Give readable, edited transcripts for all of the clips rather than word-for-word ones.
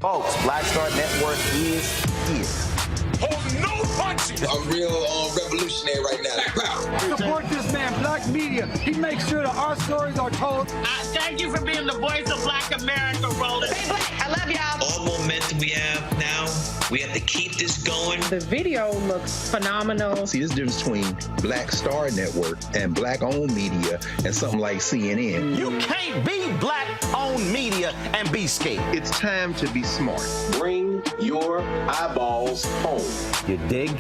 Folks, Black Star Network is here. Oh, no punches! I'm real revolutionary right now. Support this man, Black Media. He makes sure that our stories are told. Thank you for being the voice of Black America, Roland. Stay black. I love y'all. All momentum we have now, we have to keep this going. The video looks phenomenal. See, there's a difference between Black Star Network and Black-owned media and something like CNN. You can't be Black-owned media and be scared. It's time to be smart. Bring your eyeballs home. You dig?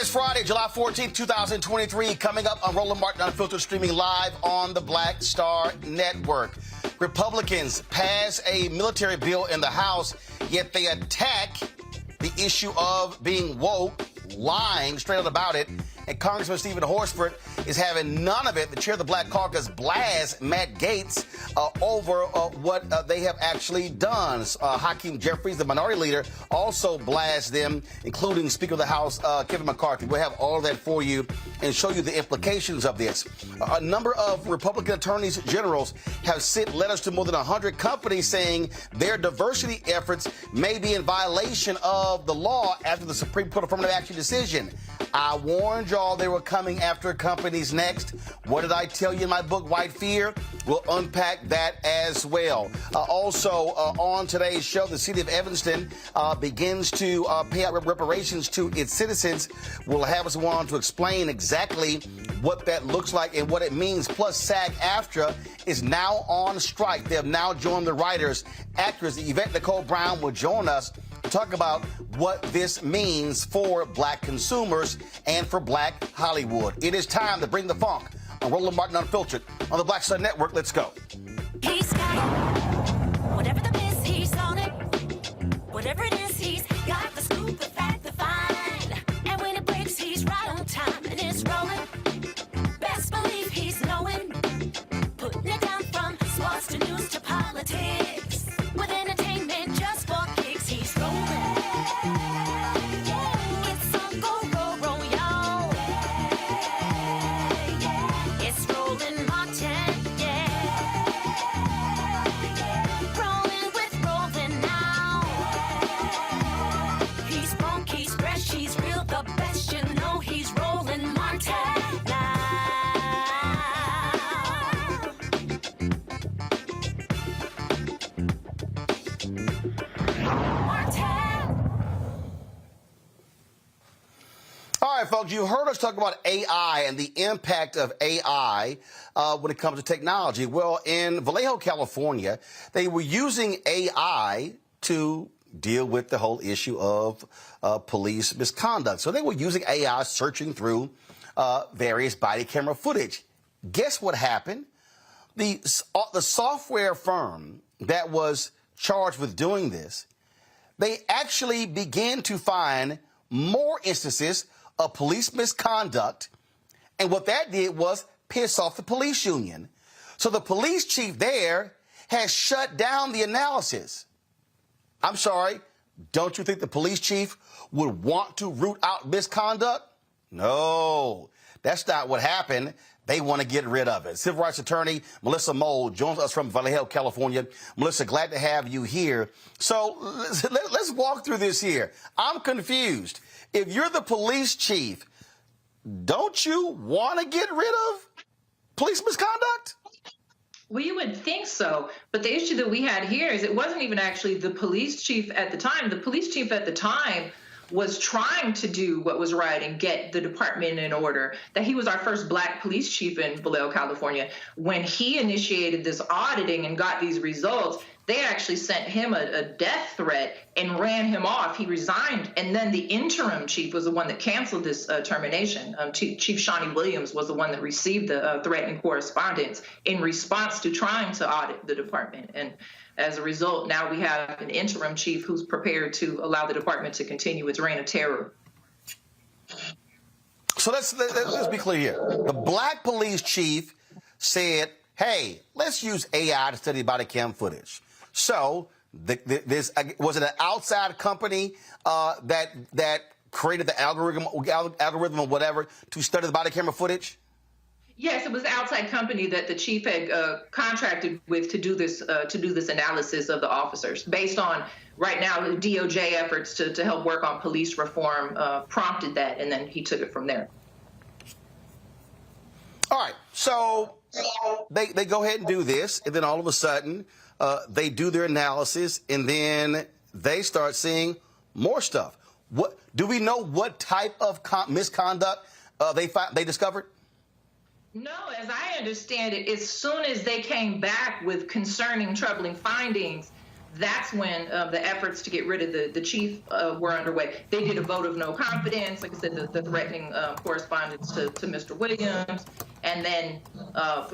is Friday, July 14th, 2023. Coming up on Roland Martin Unfiltered, streaming live on the Black Star Network. Republicans pass a military bill in the House, yet they attack the issue of being woke, lying straight out about it. And Congressman Stephen Horsford is having none of it. The chair of the Black Caucus blasts Matt Gaetz over what they have actually done. Hakeem Jeffries, the minority leader, also blasts them, including Speaker of the House Kevin McCarthy. We'll have all of that for you and show you the implications of this. A number of Republican attorneys generals have sent letters to more than 100 companies saying their diversity efforts may be in violation of the law after the Supreme Court affirmative action decision. I warned y'all they were coming after companies next. What did I tell you in my book, White Fear? We'll unpack that as well. Also, on today's show, the city of Evanston begins to pay out reparations to its citizens. We'll have someone to explain exactly what that looks like and what it means. Plus, SAG-AFTRA is now on strike. They have now joined the writers. Actress Yvette Nicole Brown will join us to talk about what this means for black consumers and for black Hollywood. It is time to bring the funk on Roland Martin Unfiltered on the Black Star Network. Let's go. He's got it. Whatever the biz, he's on it. Whatever it is, he's got the scoop, the fact, the find. And when it breaks, he's right on time and it's rolling. Best believe he's knowing. Putting it down from sports to news to politics. With entertainment just for kicks, he's rolling. It's on go, roll, y'all. It's Roland Martin, yeah. Rolling with Roland now. He's funk, he's fresh, he's real, the best, you know he's Roland Martin now. All right, folks, you heard us talk about AI and the impact of AI when it comes to technology. Well, in Vallejo, California, they were using AI to deal with the whole issue of police misconduct. So they were using AI searching through various body camera footage. Guess what happened? The software firm that was charged with doing this, they actually began to find more instances of police misconduct, and what that did was piss off the police union. So the police chief there has shut down the analysis. I'm sorry, don't you think the police chief would want to root out misconduct? No, that's not what happened. They want to get rid of it. Civil rights attorney Melissa Mold joins us from Vallejo, California. Melissa, glad to have you here. So let's walk through this here. I'm confused. If you're the police chief, don't you want to get rid of police misconduct? Well, you would think so. But the issue that we had here is it wasn't even actually the police chief at the time. The police chief at the time was trying to do what was right and get the department in order. That he was our first black police chief in Vallejo, California. When he initiated this auditing and got these results, they actually sent him a death threat and ran him off. He resigned. And then the interim chief was the one that canceled this termination. Chief Shawnee Williams was the one that received the threatening correspondence in response to trying to audit the department. And as a result, now we have an interim chief who's prepared to allow the department to continue its reign of terror. So let's be clear here. The black police chief said, hey, let's use AI to study body cam footage. So this was it an outside company that created the algorithm or whatever to study the body camera footage? Yes, it was the outside company that the chief had contracted with to do this analysis of the officers based on right now the DOJ efforts to help work on police reform prompted that, and then he took it from there. All right, so they go ahead and do this, and then all of a sudden they do their analysis, and then they start seeing more stuff. What do we know? What type of misconduct they discovered? No, as I understand it, as soon as they came back with concerning, troubling findings, that's when the efforts to get rid of the chief were underway. They did a vote of no confidence, like I said, the threatening correspondence to Mr. Williams. And then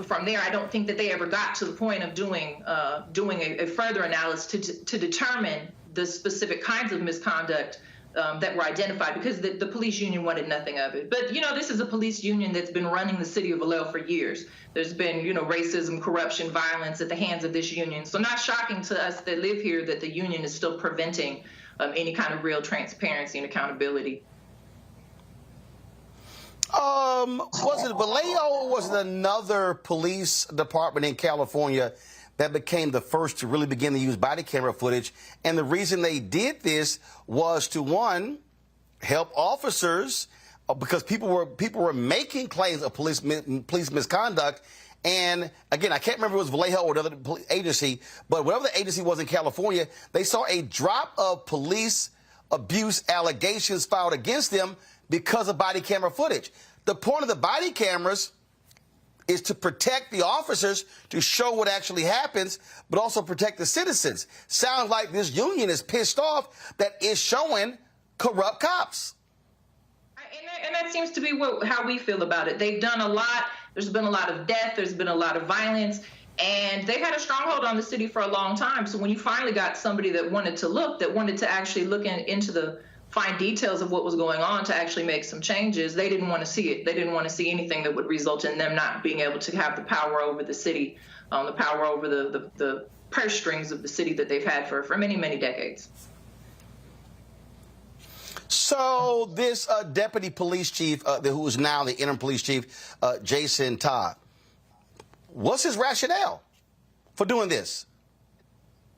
from there, I don't think that they ever got to the point of doing a further analysis to determine the specific kinds of misconduct that were identified, because the police union wanted nothing of it. But, this is a police union that's been running the city of Vallejo for years. There's been, racism, corruption, violence at the hands of this union. So not shocking to us that live here that the union is still preventing any kind of real transparency and accountability. Was it Vallejo, or was it another police department in California that became the first to really begin to use body camera footage? And the reason they did this was to, one, help officers, because people were making claims of police misconduct. And again, I can't remember if it was Vallejo or another agency, but whatever the agency was in California, they saw a drop of police abuse allegations filed against them because of body camera footage. The point of the body cameras is to protect the officers, to show what actually happens, but also protect the citizens. Sounds like this union is pissed off that it's showing corrupt cops. And that seems to be how we feel about it. They've done a lot. There's been a lot of death. There's been a lot of violence. And they had a stronghold on the city for a long time. So when you finally got somebody that wanted to actually look into the fine details of what was going on to actually make some changes, they didn't want to see it. They didn't want to see anything that would result in them not being able to have the power over the city, the power over the purse strings of the city that they've had for many, many decades. So this deputy police chief, who is now the interim police chief, Jason Todd, what's his rationale for doing this?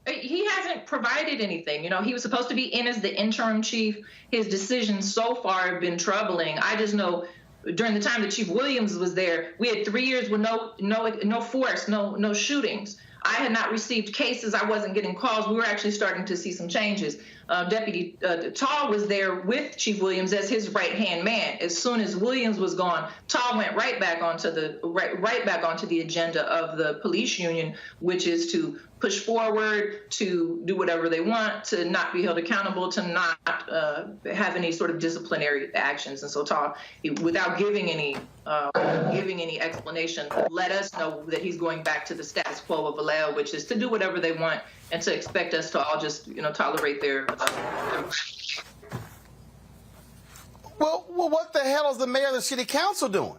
He hasn't provided anything. He was supposed to be in as the interim chief. His decisions so far have been troubling. I just know during the time that Chief Williams was there, we had 3 years with no force, no shootings. I had not received cases. I wasn't getting calls. We were actually starting to see some changes. Deputy Tall was there with Chief Williams as his right-hand man. As soon as Williams was gone, Tall went right back onto the agenda of the police union, which is to push forward, to do whatever they want, to not be held accountable, to not have any sort of disciplinary actions. And so Tall, without giving any explanation, let us know that he's going back to the status quo of Vallejo, which is to do whatever they want and to expect us to all just, tolerate their. Well, what the hell is the mayor of the city council doing?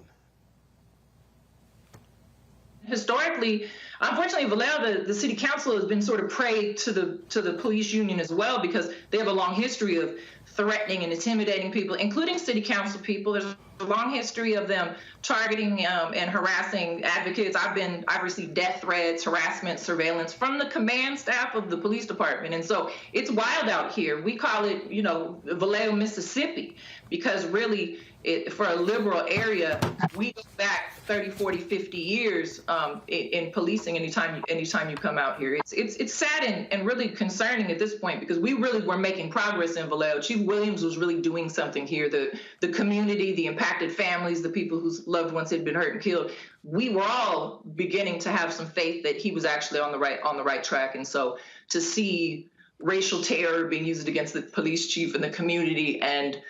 Historically, unfortunately, Vallejo, the city council has been sort of prey to the police union as well, because they have a long history of threatening and intimidating people, including city council people. There's a long history of them targeting and harassing advocates. I've received death threats, harassment, surveillance from the command staff of the police department. And so it's wild out here. We call it, Vallejo, Mississippi, because really, for a liberal area, we go back 30, 40, 50 years in policing anytime you come out here. It's sad and really concerning at this point, because we really were making progress in Vallejo. Chief Williams was really doing something here. The community, the impacted families, the people whose loved ones had been hurt and killed, we were all beginning to have some faith that he was actually on the right track. And so to see racial terror being used against the police chief and the community, and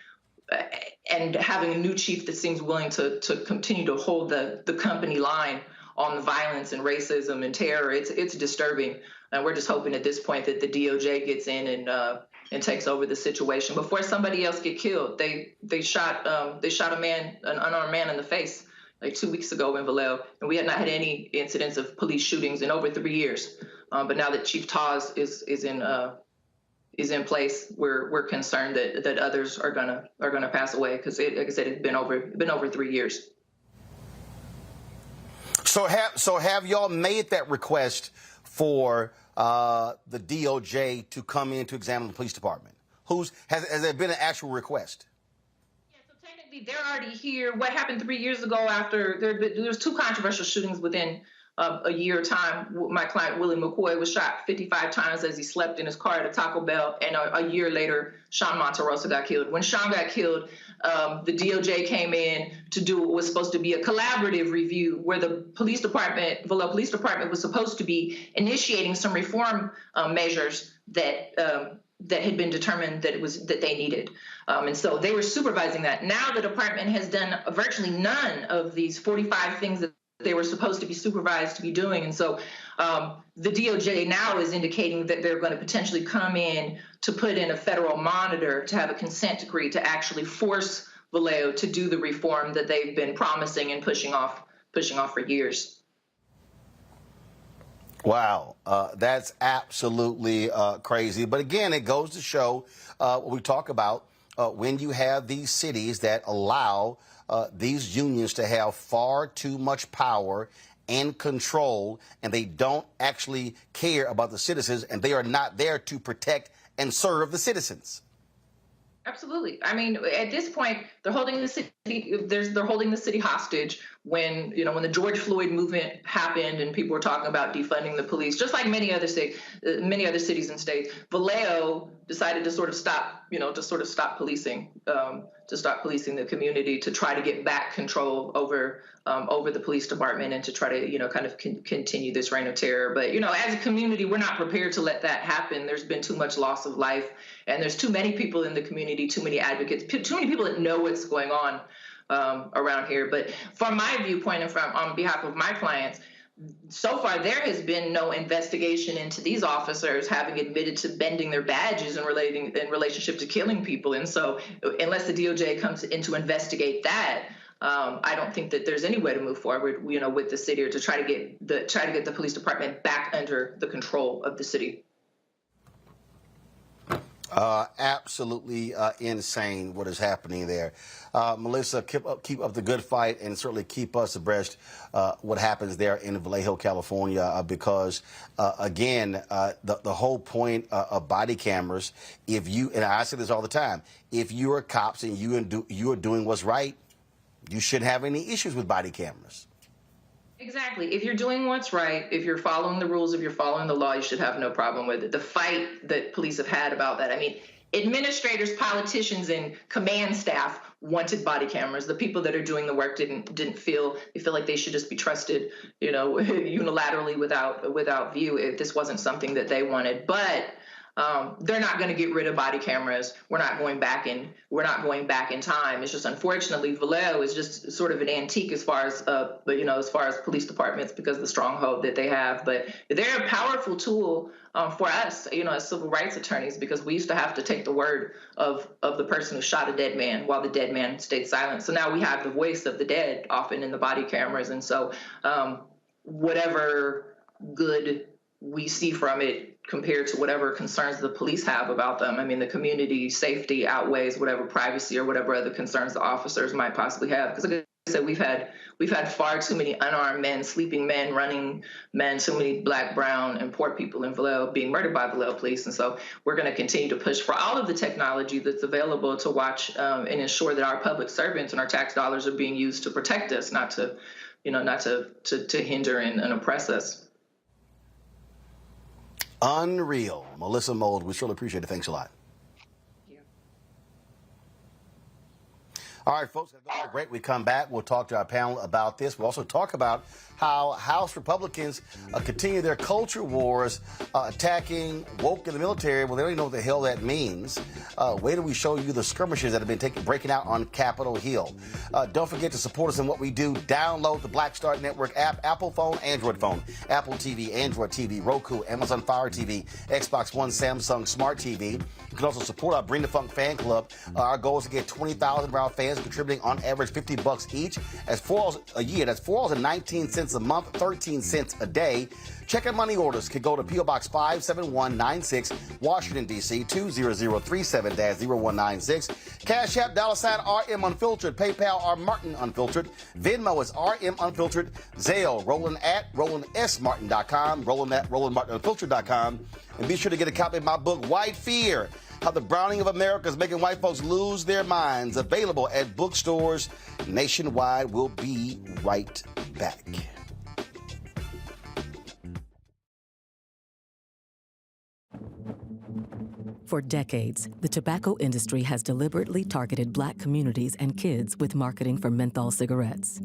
having a new chief that seems willing to continue to hold the company line on the violence and racism and terror, it's disturbing. And we're just hoping at this point that the DOJ gets in and takes over the situation before somebody else get killed. They shot a man, an unarmed man, in the face like 2 weeks ago in Vallejo, and we had not had any incidents of police shootings in over 3 years. But now that Chief Taz is in place, we're concerned that others are gonna pass away, because like I said, it's been over 3 years. So have y'all made that request for the DOJ to come in to examine the police department? Has there been an actual request? Yeah, so technically they're already here. What happened 3 years ago after there was 2 controversial shootings within a year time, my client Willie McCoy was shot 55 times as he slept in his car at a Taco Bell, and a year later, Sean Monterosa got killed. When Sean got killed, the DOJ came in to do what was supposed to be a collaborative review, where the police department, Vallejo Police Department, was supposed to be initiating some reform measures that had been determined that they needed. And so they were supervising that. Now the department has done virtually none of these 45 things that they were supposed to be supervised to be doing. And so the DOJ now is indicating that they're going to potentially come in to put in a federal monitor to have a consent decree to actually force Vallejo to do the reform that they've been promising and pushing off for years. Wow, that's absolutely crazy. But again, it goes to show what we talk about when you have these cities that allow these unions to have far too much power and control, and they don't actually care about the citizens, and they are not there to protect and serve the citizens. Absolutely. I mean, at this point, they're holding the city. They're holding the city hostage. When the George Floyd movement happened and people were talking about defunding the police, just like many other cities and states, Vallejo decided to sort of stop policing, to stop policing the community, to try to get back control over the police department and to try to continue this reign of terror. But as a community, we're not prepared to let that happen. There's been too much loss of life, and there's too many people in the community, too many advocates, too many people that know what's going on around here. But from my viewpoint and on behalf of my clients, so far there has been no investigation into these officers having admitted to bending their badges in relationship to killing people. And so unless the DOJ comes in to investigate that, I don't think that there's any way to move forward, with the city, or to try to get the police department back under the control of the city. Absolutely insane what is happening there. Melissa, keep up the good fight, and certainly keep us abreast what happens there in Vallejo, California, because, again, the whole point of body cameras, and I say this all the time, if you are cops and you are doing what's right, you shouldn't have any issues with body cameras. Exactly. If you're doing what's right, if you're following the rules, if you're following the law, you should have no problem with it. The fight that police have had about that, I mean, administrators, politicians, and command staff wanted body cameras. The people that are doing the work didn't feel like they should just be trusted, unilaterally without view. If this wasn't something that they wanted, but they're not going to get rid of body cameras. We're not going back in time. It's just, unfortunately, Vallejo is just sort of an antique as far as police departments, because of the stronghold that they have. But they're a powerful tool for us, as civil rights attorneys, because we used to have to take the word of the person who shot a dead man while the dead man stayed silent. So now we have the voice of the dead often in the body cameras. And so whatever good we see from it compared to whatever concerns the police have about them, I mean, the community safety outweighs whatever privacy or whatever other concerns the officers might possibly have. Because, like I said, we've had far too many unarmed men, sleeping men, running men, so many Black, brown, and poor people in Vallejo being murdered by Vallejo police. And so we're going to continue to push for all of the technology that's available to watch and ensure that our public servants and our tax dollars are being used to protect us, not to hinder and oppress us. Unreal. Melissa Mold, we surely appreciate it. Thanks a lot. Thank you. All right, folks, we're going to go to a break. We come back. We'll talk to our panel about this. We'll also talk about how House Republicans continue their culture wars, attacking woke in the military. Well, they don't even know what the hell that means. Wait till we show you the skirmishes that have been breaking out on Capitol Hill. Don't forget to support us in what we do. Download the Black Star Network app, Apple phone, Android phone, Apple TV, Android TV, Roku, Amazon Fire TV, Xbox One, Samsung Smart TV. You can also support our Bring the Funk fan club. Our goal is to get 20,000 of our fans contributing on average $50 each. That's $4 a year. That's $4.19 a month, 13 cents a day. Check and money orders can go to P.O. Box 57196, Washington, D.C. 20037-0196. Cash App, $RM Unfiltered. PayPal, R Martin Unfiltered. Venmo is RM Unfiltered. Zelle, Roland at RolandSMartin.com. Roland at RolandMartinUnfiltered.com. And be sure to get a copy of my book, White Fear, How the Browning of America is Making White Folks Lose Their Minds. Available at bookstores nationwide. We'll be right back. For decades, the tobacco industry has deliberately targeted Black communities and kids with marketing for menthol cigarettes.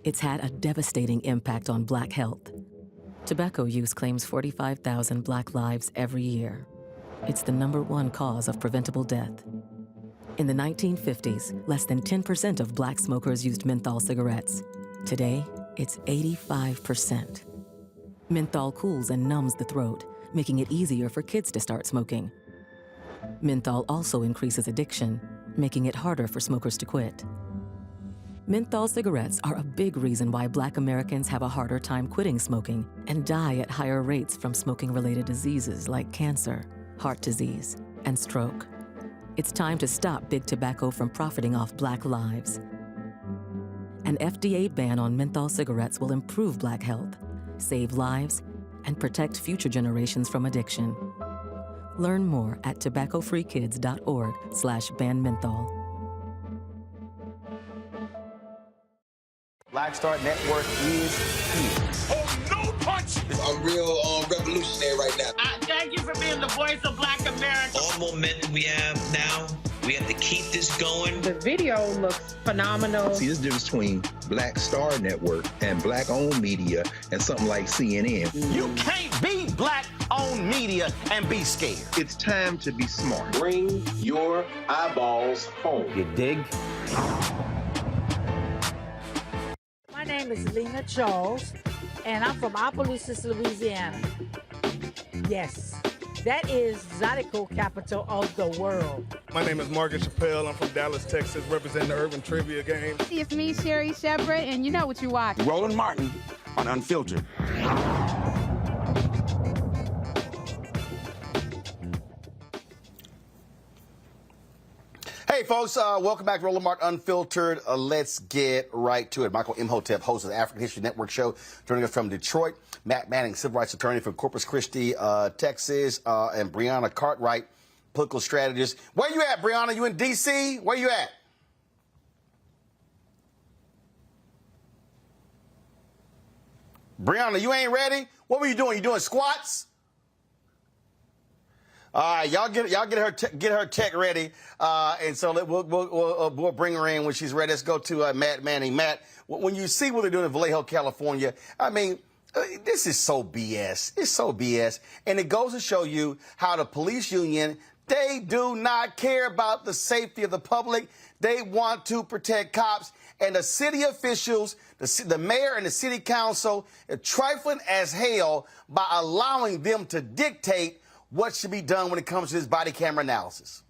It's had a devastating impact on Black health. Tobacco use claims 45,000 Black lives every year. It's the #1 cause of preventable death. In the 1950s, less than 10% of Black smokers used menthol cigarettes. Today, it's 85%. Menthol cools and numbs the throat, making it easier for kids to start smoking. Menthol also increases addiction, making it harder for smokers to quit. Menthol cigarettes are a big reason why Black Americans have a harder time quitting smoking and die at higher rates from smoking-related diseases like cancer, heart disease, and stroke. It's time to stop Big Tobacco from profiting off Black lives. An FDA ban on menthol cigarettes will improve Black health, save lives, and protect future generations from addiction. Learn more at tobaccofreekids.org/ban menthol. Black Star Network is here. Oh, no punch! I'm real revolutionary right now. Thank you for being the voice of Black America. All momentum we have now, we have to keep this going. The video looks phenomenal. See, there's a difference between Black Star Network and Black-owned media and something like CNN. You can't be Black-owned media and be scared. It's time to be smart. Bring your eyeballs home. You dig? My name is Lena Charles, and I'm from Opelousas, Louisiana. Yes, that is Zydeco capital of the world. My name is Margaret Chappelle. I'm from Dallas, Texas, representing the Urban Trivia Game. It's me, Sherry Shepherd, and you know what you watch. Roland Martin on Unfiltered. Hey, folks, welcome back to Roland Martin Unfiltered. Let's get right to it. Michael Imhotep, host of the African History Network show, joining us from Detroit. Matt Manning, civil rights attorney from Corpus Christi, Texas, and Brianna Cartwright, political strategist. Where you at, Brianna? You in D.C.? Where you at? Brianna, you ain't ready? What were you doing? You doing squats? All right, y'all get her tech ready, and so we'll bring her in when she's ready. Let's go to Matt Manning. Matt, when you see what they're doing in Vallejo, California, I mean, this is so BS. It's so BS, and it goes to show you how the police union, they do not care about the safety of the public. They want to protect cops, and the city officials, the mayor and the city council, are trifling as hell by allowing them to dictate what should be done when it comes to this body camera analysis.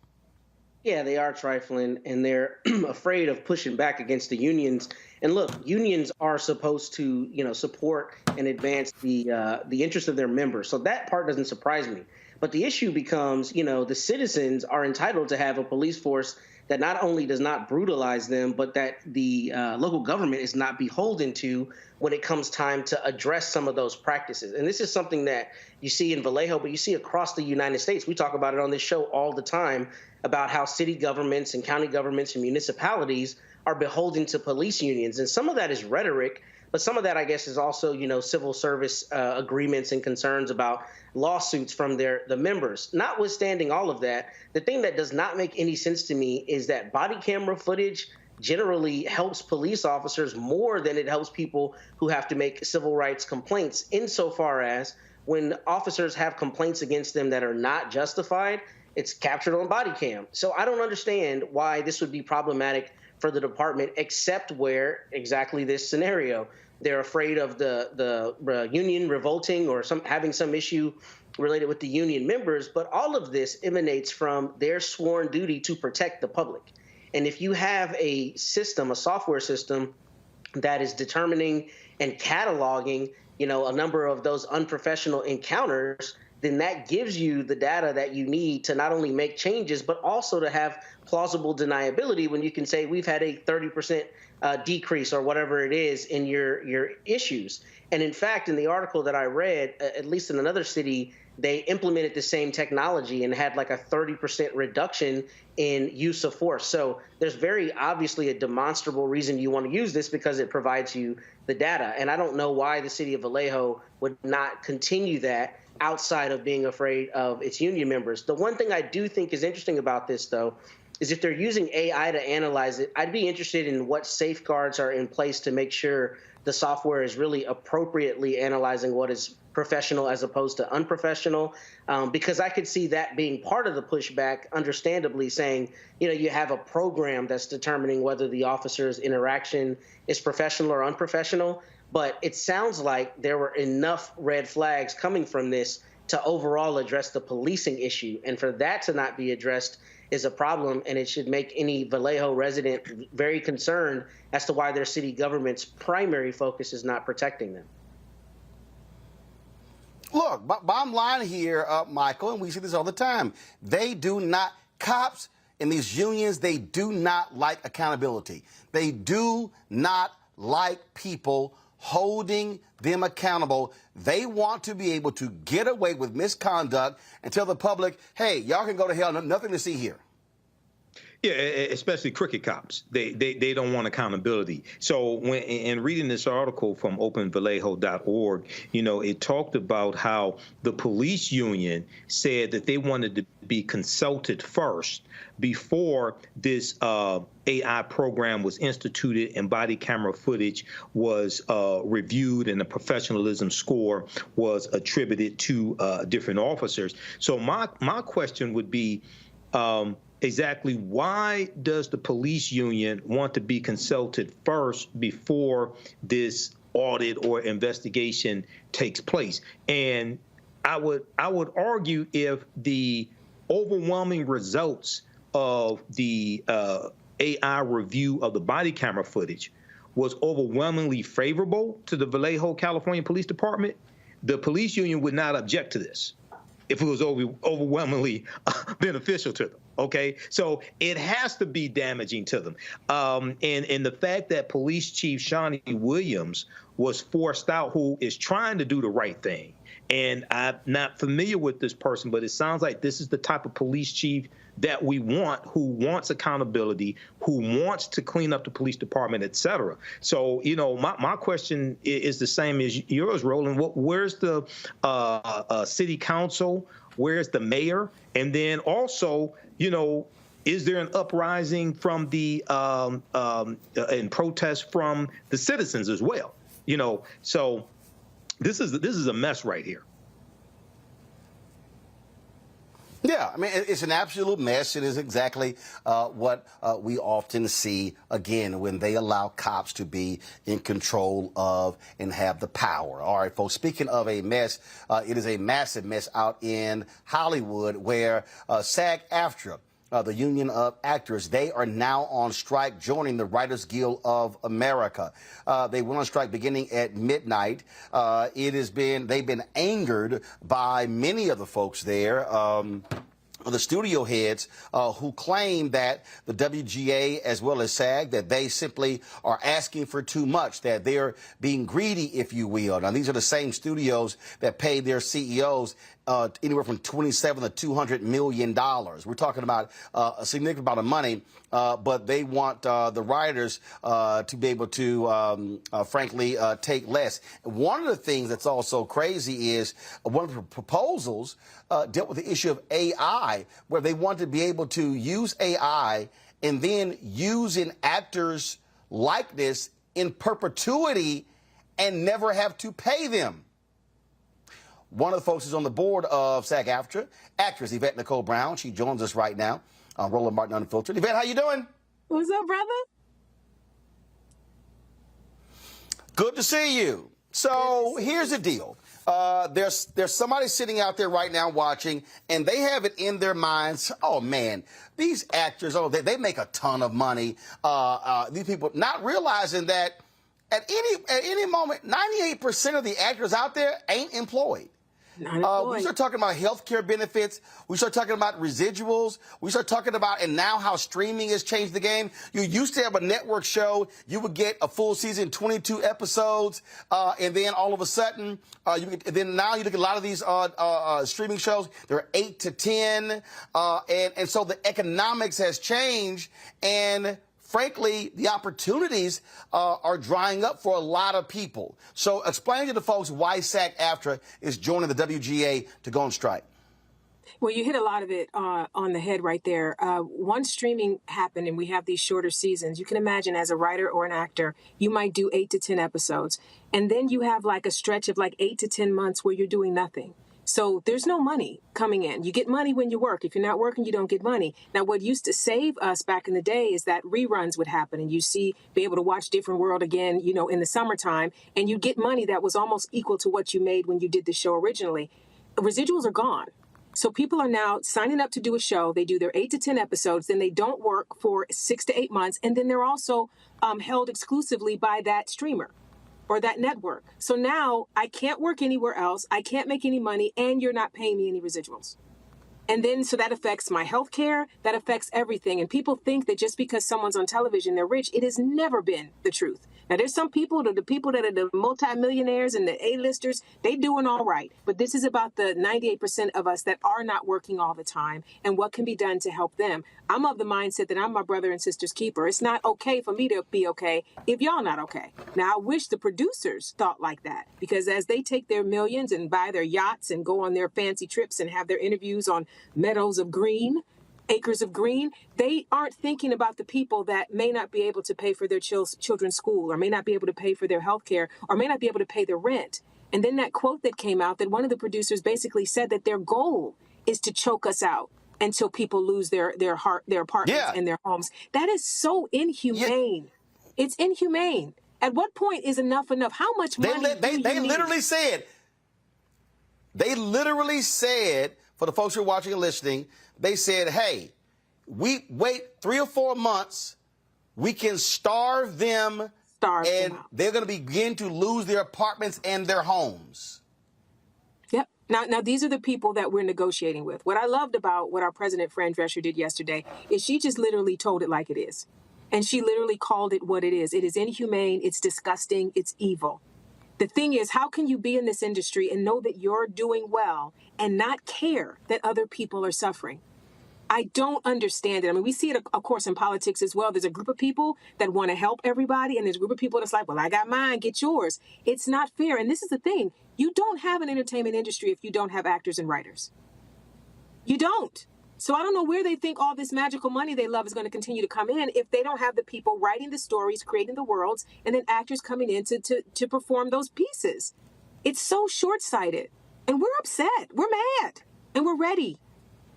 Yeah, they are trifling, and they're afraid of pushing back against the unions. And look, unions are supposed to, support and advance the interests of their members. So that part doesn't surprise me. But the issue becomes, the citizens are entitled to have a police force that not only does not brutalize them, but that the local government is not beholden to when it comes time to address some of those practices. And this is something that you see in Vallejo, but you see across the United States. We talk about it on this show all the time about how city governments and county governments and municipalities are beholden to police unions. And some of that is rhetoric, but some of that, I guess, is also, civil service agreements and concerns about lawsuits from the members. Notwithstanding all of that, the thing that does not make any sense to me is that body camera footage generally helps police officers more than it helps people who have to make civil rights complaints, insofar as when officers have complaints against them that are not justified, it's captured on body cam. So I don't understand why this would be problematic for the department, except where exactly this scenario. They're afraid of the union revolting or having some issue related with the union members. But all of this emanates from their sworn duty to protect the public. And if you have a system, a software system that is determining and cataloging, a number of those unprofessional encounters, then that gives you the data that you need to not only make changes, but also to have plausible deniability when you can say we've had a 30% decrease or whatever it is in your issues. And in fact, in the article that I read, at least in another city, they implemented the same technology and had like a 30% reduction in use of force. So there's very obviously a demonstrable reason you want to use this, because it provides you the data. And I don't know why the city of Vallejo would not continue that outside of being afraid of its union members. The one thing I do think is interesting about this, though, is if they're using AI to analyze it, I'd be interested in what safeguards are in place to make sure the software is really appropriately analyzing what is professional as opposed to unprofessional, because I could see that being part of the pushback, understandably saying, you have a program that's determining whether the officer's interaction is professional or unprofessional. But it sounds like there were enough red flags coming from this to overall address the policing issue. And for that to not be addressed is a problem, and it should make any Vallejo resident very concerned as to why their city government's primary focus is not protecting them. Look, bottom line here, Michael, and we see this all the time, cops in these unions, they do not like accountability. They do not like people holding them accountable. They want to be able to get away with misconduct and tell the public, hey, y'all can go to hell, nothing to see here. Yeah, especially cricket cops. They don't want accountability. So when in reading this article from openvallejo.org, it talked about how the police union said that they wanted to be consulted first before this AI program was instituted and body camera footage was reviewed and the professionalism score was attributed to different officers. So my question would be, exactly why does the police union want to be consulted first before this audit or investigation takes place? And I would argue if the overwhelming results of the AI review of the body camera footage was overwhelmingly favorable to the Vallejo, California Police Department, the police union would not object to this if it was overwhelmingly beneficial to them. Okay, so it has to be damaging to them. And the fact that Police Chief Shawnee Williams was forced out, who is trying to do the right thing. And I'm not familiar with this person, but it sounds like this is the type of police chief that we want, who wants accountability, who wants to clean up the police department, et cetera. So, my question is the same as yours, Roland. Where's the city council? Where's the mayor? And then also, is there an uprising from the and protest from the citizens as well? So this is a mess right here. Yeah, I mean, it's an absolute mess. It is exactly what we often see, again, when they allow cops to be in control of and have the power. All right, folks, speaking of a mess, it is a massive mess out in Hollywood where SAG-AFTRA, the Union of Actors, they are now on strike, joining the Writers Guild of America. They went on strike beginning at midnight. They've been angered by many of the folks there. The studio heads who claim that the WGA as well as SAG, that they simply are asking for too much, that they're being greedy, if you will. Now, these are the same studios that pay their CEOs anywhere from $27 to $200 million. We're talking about a significant amount of money, but they want the writers to be able to, frankly, take less. One of the things that's also crazy is one of the proposals dealt with the issue of AI, where they want to be able to use AI and then use an actor's likeness in perpetuity and never have to pay them. One of the folks is on the board of SAG-AFTRA, actress Yvette Nicole Brown. She joins us right now on Roland Martin Unfiltered. Yvette, how you doing? What's up, brother? Good to see you. So here's the deal. There's somebody sitting out there right now watching, and they have it in their minds, oh, man, these actors, they make a ton of money. These people not realizing that at any moment, 98% of the actors out there ain't employed. We start talking about health care benefits. We start talking about residuals. We start talking about, and now how streaming has changed the game. You used to have a network show. You would get a full season, 22 episodes, and then all of a sudden, now you look at a lot of these streaming shows, they're 8 to 10, and so the economics has changed, and frankly, the opportunities are drying up for a lot of people. So explain to the folks why SAG-AFTRA is joining the WGA to go on strike. Well, you hit a lot of it on the head right there. Once streaming happened and we have these shorter seasons, you can imagine as a writer or an actor, you might do 8 to 10 episodes. And then you have like a stretch of like 8 to 10 months where you're doing nothing. So there's no money coming in. You get money when you work. If you're not working, you don't get money. Now, what used to save us back in the day is that reruns would happen and be able to watch Different World again, in the summertime, and you get money that was almost equal to what you made when you did the show originally. Residuals are gone. So people are now signing up to do a show. They do their 8 to 10 episodes, then they don't work for 6 to 8 months, and then they're also held exclusively by that streamer or that network. So now I can't work anywhere else. I can't make any money, and you're not paying me any residuals. And then, so that affects my health care, that affects everything. And people think that just because someone's on television, they're rich. It has never been the truth. Now, there's some people, the people that are the multimillionaires and the A-listers, they doing all right. But this is about the 98% of us that are not working all the time and what can be done to help them. I'm of the mindset that I'm my brother and sister's keeper. It's not okay for me to be okay if y'all not okay. Now, I wish the producers thought like that, because as they take their millions and buy their yachts and go on their fancy trips and have their interviews on meadows of green, acres of green, they aren't thinking about the people that may not be able to pay for their children's school, or may not be able to pay for their health care, or may not be able to pay their rent. And then that quote that came out that one of the producers basically said that their goal is to choke us out until people lose their apartments and their homes. That is so inhumane. Yeah. It's inhumane. At what point is enough enough? How much money they literally said, for the folks who are watching and listening, they said, hey, we wait 3 or 4 months, we can starve them, they're going to begin to lose their apartments and their homes. Yep. Now, these are the people that we're negotiating with. What I loved about what our president, Fran Drescher, did yesterday is she just literally told it like it is. And she literally called it what it is. It is inhumane, it's disgusting, it's evil. The thing is, how can you be in this industry and know that you're doing well and not care that other people are suffering? I don't understand it. I mean, we see it, of course, in politics as well. There's a group of people that want to help everybody, and there's a group of people that's like, well, I got mine, get yours. It's not fair. And this is the thing. You don't have an entertainment industry if you don't have actors and writers. You don't. So I don't know where they think all this magical money they love is going to continue to come in if they don't have the people writing the stories, creating the worlds, and then actors coming in to perform those pieces. It's so short-sighted. And we're upset. We're mad. And we're ready.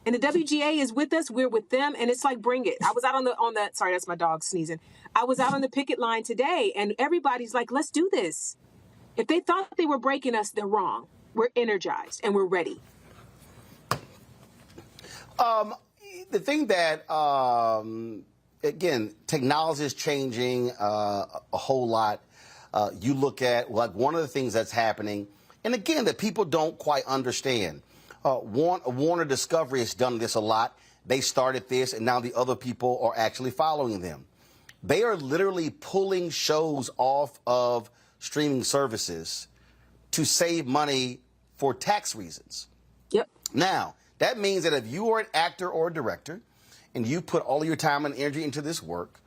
And the WGA is with us. We're with them. And it's like, bring it. I was out on the sorry, that's my dog sneezing. I was out on the picket line today, and everybody's like, let's do this. If they thought they were breaking us, they're wrong. We're energized and we're ready. The thing that, again, technology is changing a whole lot. You look at, like, one of the things that's happening, and again, that people don't quite understand. Warner Discovery has done this a lot. They started this, and now the other people are actually following them. They are literally pulling shows off of streaming services to save money for tax reasons. Yep. Now, that means that if you are an actor or a director and you put all of your time and energy into this work,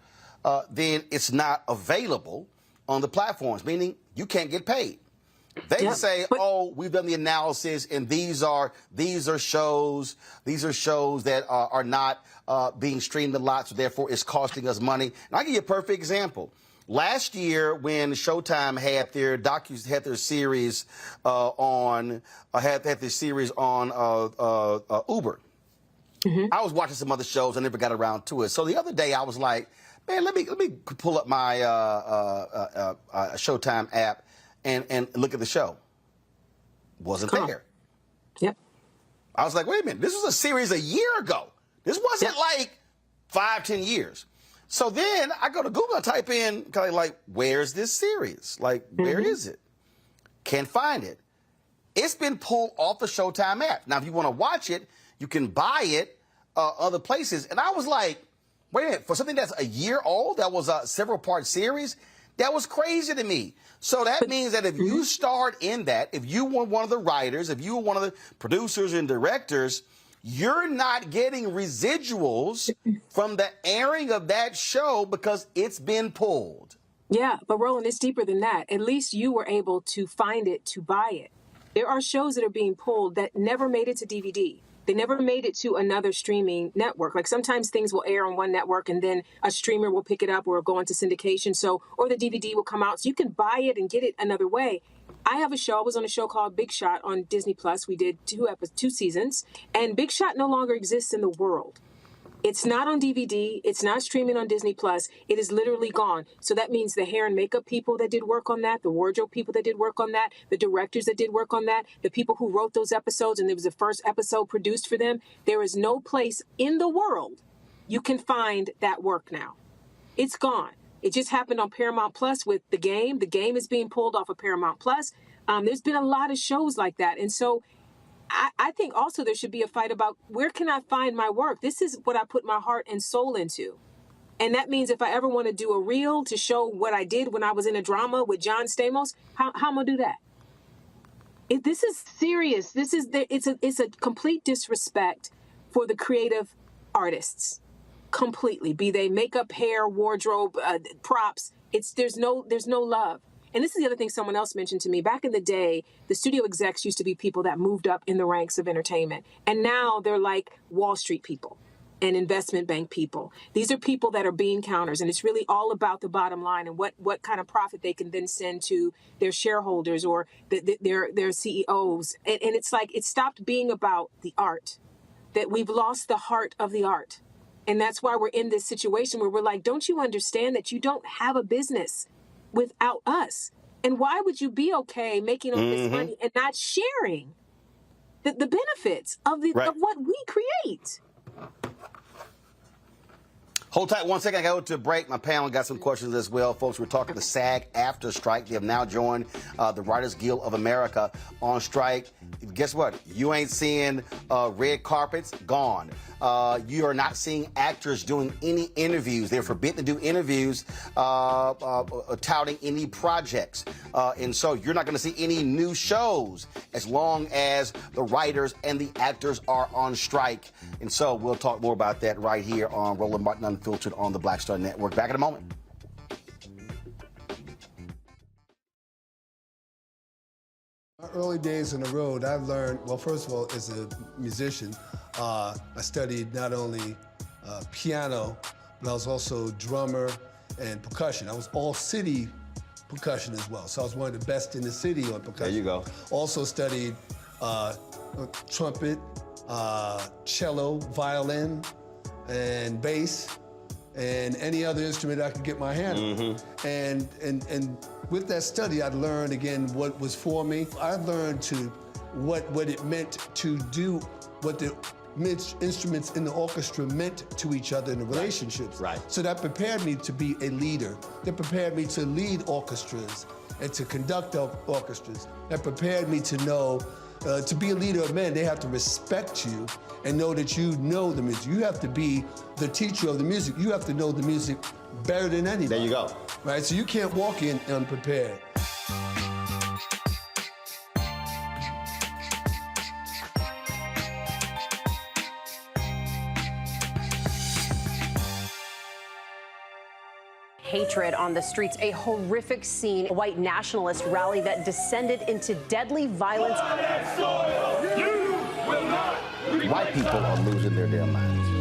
then it's not available on the platforms, meaning you can't get paid. They say, oh, we've done the analysis, and these are shows that are not being streamed a lot, so therefore it's costing us money. And I'll give you a perfect example. Last year, when Showtime had their series on Uber, I was watching some other shows. I never got around to it. So the other day, I was like, man, let me pull up my Showtime app and look at the show. Wasn't there. Yep. I was like, wait a minute, this was a series a year ago. This wasn't like 5-10 years. So then I go to Google, I type in, kind of like, where's this series? Like, where is it? Can't find it. It's been pulled off the Showtime app. Now, if you want to watch it, you can buy it other places. And I was like, wait a minute, for something that's a year old, that was a several-part series, that was crazy to me. So that means that if you starred in that, if you were one of the writers, if you were one of the producers and directors, you're not getting residuals from the airing of that show because it's been pulled. Yeah, but Roland, it's deeper than that. At least you were able to find it, to buy it. There are shows that are being pulled that never made it to DVD. They never made it to another streaming network. Like sometimes things will air on one network and then a streamer will pick it up or go into syndication. Or the DVD will come out. So you can buy it and get it another way. I have a show. I was on a show called Big Shot on Disney Plus. We did two seasons, and Big Shot no longer exists in the world. It's not on DVD. It's not streaming on Disney Plus. It is literally gone. So that means the hair and makeup people that did work on that, the wardrobe people that did work on that, the directors that did work on that, the people who wrote those episodes, and it was the first episode produced for them. There is no place in the world you can find that work now. It's gone. It just happened on Paramount Plus with The Game. The Game is being pulled off of Paramount Plus. There's been a lot of shows like that. And so I think also there should be a fight about where can I find my work? This is what I put my heart and soul into. And that means if I ever want to do a reel to show what I did when I was in a drama with John Stamos, how am I going to do that? This is serious. It's a complete disrespect for the creative artists. Completely. Be they makeup, hair, wardrobe, props. There's no love. And this is the other thing someone else mentioned to me. Back in the day, the studio execs used to be people that moved up in the ranks of entertainment. And now they're like Wall Street people and investment bank people. These are people that are bean counters. And it's really all about the bottom line and what kind of profit they can then send to their shareholders or their CEOs. And it's like it stopped being about the art, that we've lost the heart of the art. And that's why we're in this situation where we're like, don't you understand that you don't have a business without us? And why would you be okay making all this money and not sharing the benefits of what we create? Hold tight 1 second. I got to go to a break. My panel got some questions as well. Folks, we're talking the SAG-AFTRA strike. They have now joined the Writers Guild of America on strike. Guess what? You ain't seeing red carpets. Gone. You are not seeing actors doing any interviews. They're forbidden to do interviews touting any projects. And so you're not going to see any new shows as long as the writers and the actors are on strike. And so we'll talk more about that right here on Roland Martin Unfiltered on the Black Star Network. Back in a moment. My early days on the road, I learned, well, first of all, as a musician, I studied not only piano, but I was also drummer and percussion. I was all city percussion as well. So I was one of the best in the city on percussion. There you go. Also studied trumpet, cello, violin, and bass, and any other instrument I could get my hand on. And with that study, I learned again what was for me. I learned what it meant to do, what the instruments in the orchestra meant to each other in the relationships. Right. So that prepared me to be a leader. That prepared me to lead orchestras and to conduct orchestras. That prepared me to know, to be a leader of men, they have to respect you and know that you know the music. You have to be the teacher of the music. You have to know the music better than anybody. There you go. Right, so you can't walk in unprepared. Hatred on the streets, a horrific scene, a white nationalist rally that descended into deadly violence. White people are losing their damn minds.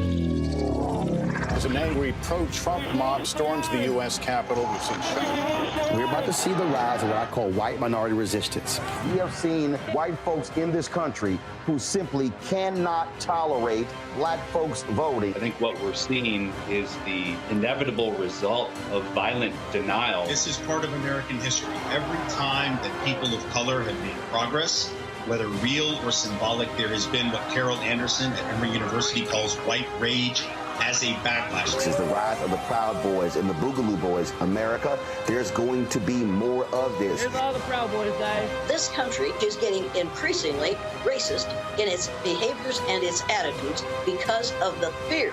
As an angry pro-Trump mob storms the U.S. Capitol, we've seen shooting. We're about to see the rise of what I call white minority resistance. We have seen white folks in this country who simply cannot tolerate black folks voting. I think what we're seeing is the inevitable result of violent denial. This is part of American history. Every time that people of color have made progress, whether real or symbolic, there has been what Carol Anderson at Emory University calls white rage as a backlash. This is the rise of the Proud Boys and the Boogaloo Boys. America, there's going to be more of this. Here's all the Proud Boys, guys. This country is getting increasingly racist in its behaviors and its attitudes because of the fear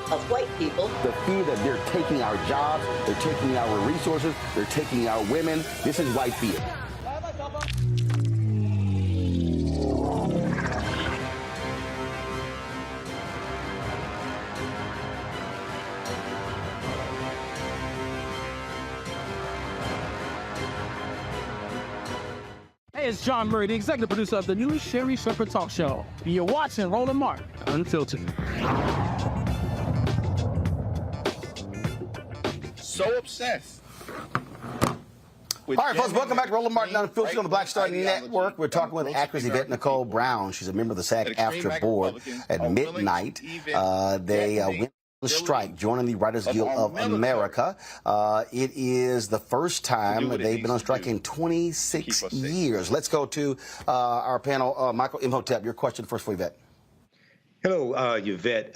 of white people. The fear that they're taking our jobs, they're taking our resources, they're taking our women. This is white fear. it's John Murray, the executive producer of the new Sherry Shepherd Talk Show. You're watching Roland Martin Unfiltered. So obsessed. All right, folks, welcome back to Roland Martin Unfiltered on the Black Star Network. We're talking with actress Yvette Nicole Brown. She's a member of the SAG-AFTRA board. At midnight, they went on strike, joining the Writers Guild of America. It is the first time they've been on strike in 26 years. Let's go to our panel. Michael Imhotep, your question first for Yvette. Hello, Yvette.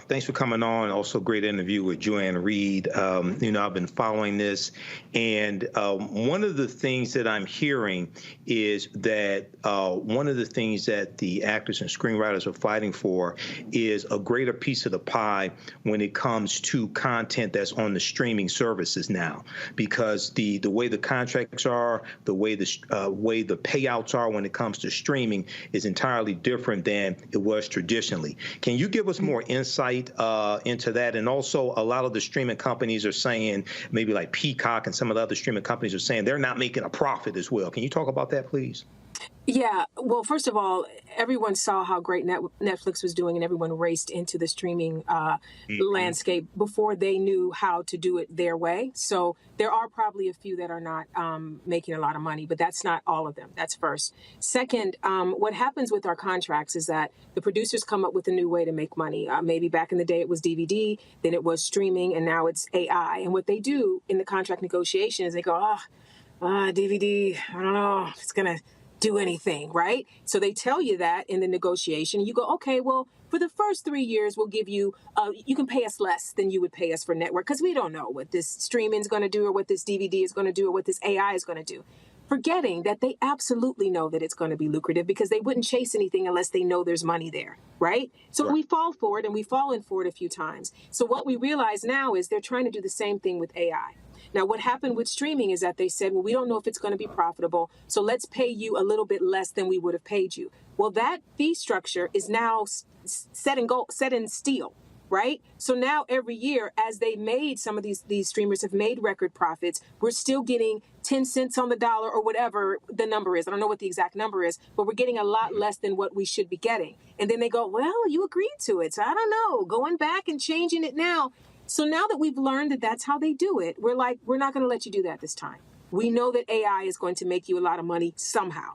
Thanks for coming on. Also, great interview with Joanne Reed. You know, I've been following this, and one of the things that I'm hearing is that one of the things that the actors and screenwriters are fighting for is a greater piece of the pie when it comes to content that's on the streaming services now, because the way the contracts are, the way the payouts are when it comes to streaming is entirely different than it was traditionally. Can you give us more insight into that? And also, a lot of the streaming companies are saying, maybe like Peacock and some of the other streaming companies are saying they're not making a profit as well. Can you talk about that, please? Yeah. Well, first of all, everyone saw how great Netflix was doing, and everyone raced into the streaming landscape before they knew how to do it their way. So there are probably a few that are not making a lot of money, but that's not all of them. That's first. Second, what happens with our contracts is that the producers come up with a new way to make money. Maybe back in the day it was DVD, then it was streaming, and now it's AI. And what they do in the contract negotiation is they go, DVD, I don't know if it's going to do anything, right? So they tell you that in the negotiation. You go, okay, well, for the first 3 years, we'll give you, you can pay us less than you would pay us for network, because we don't know what this streaming is going to do, or what this DVD is going to do, or what this AI is going to do. Forgetting that they absolutely know that it's going to be lucrative, because they wouldn't chase anything unless they know there's money there, right? So we fall for it, and we've fallen for it a few times. So what we realize now is they're trying to do the same thing with AI. Now, what happened with streaming is that they said, well, we don't know if it's going to be profitable, so let's pay you a little bit less than we would have paid you. Well, that fee structure is now set in steel, right? So now every year, as they made, some of these streamers have made record profits, we're still getting 10 cents on the dollar, or whatever the number is. I don't know what the exact number is, but we're getting a lot less than what we should be getting. And then they go, well, you agreed to it, so I don't know, going back and changing it now. So now that we've learned that that's how they do it, we're like, we're not going to let you do that this time. We know that AI is going to make you a lot of money somehow.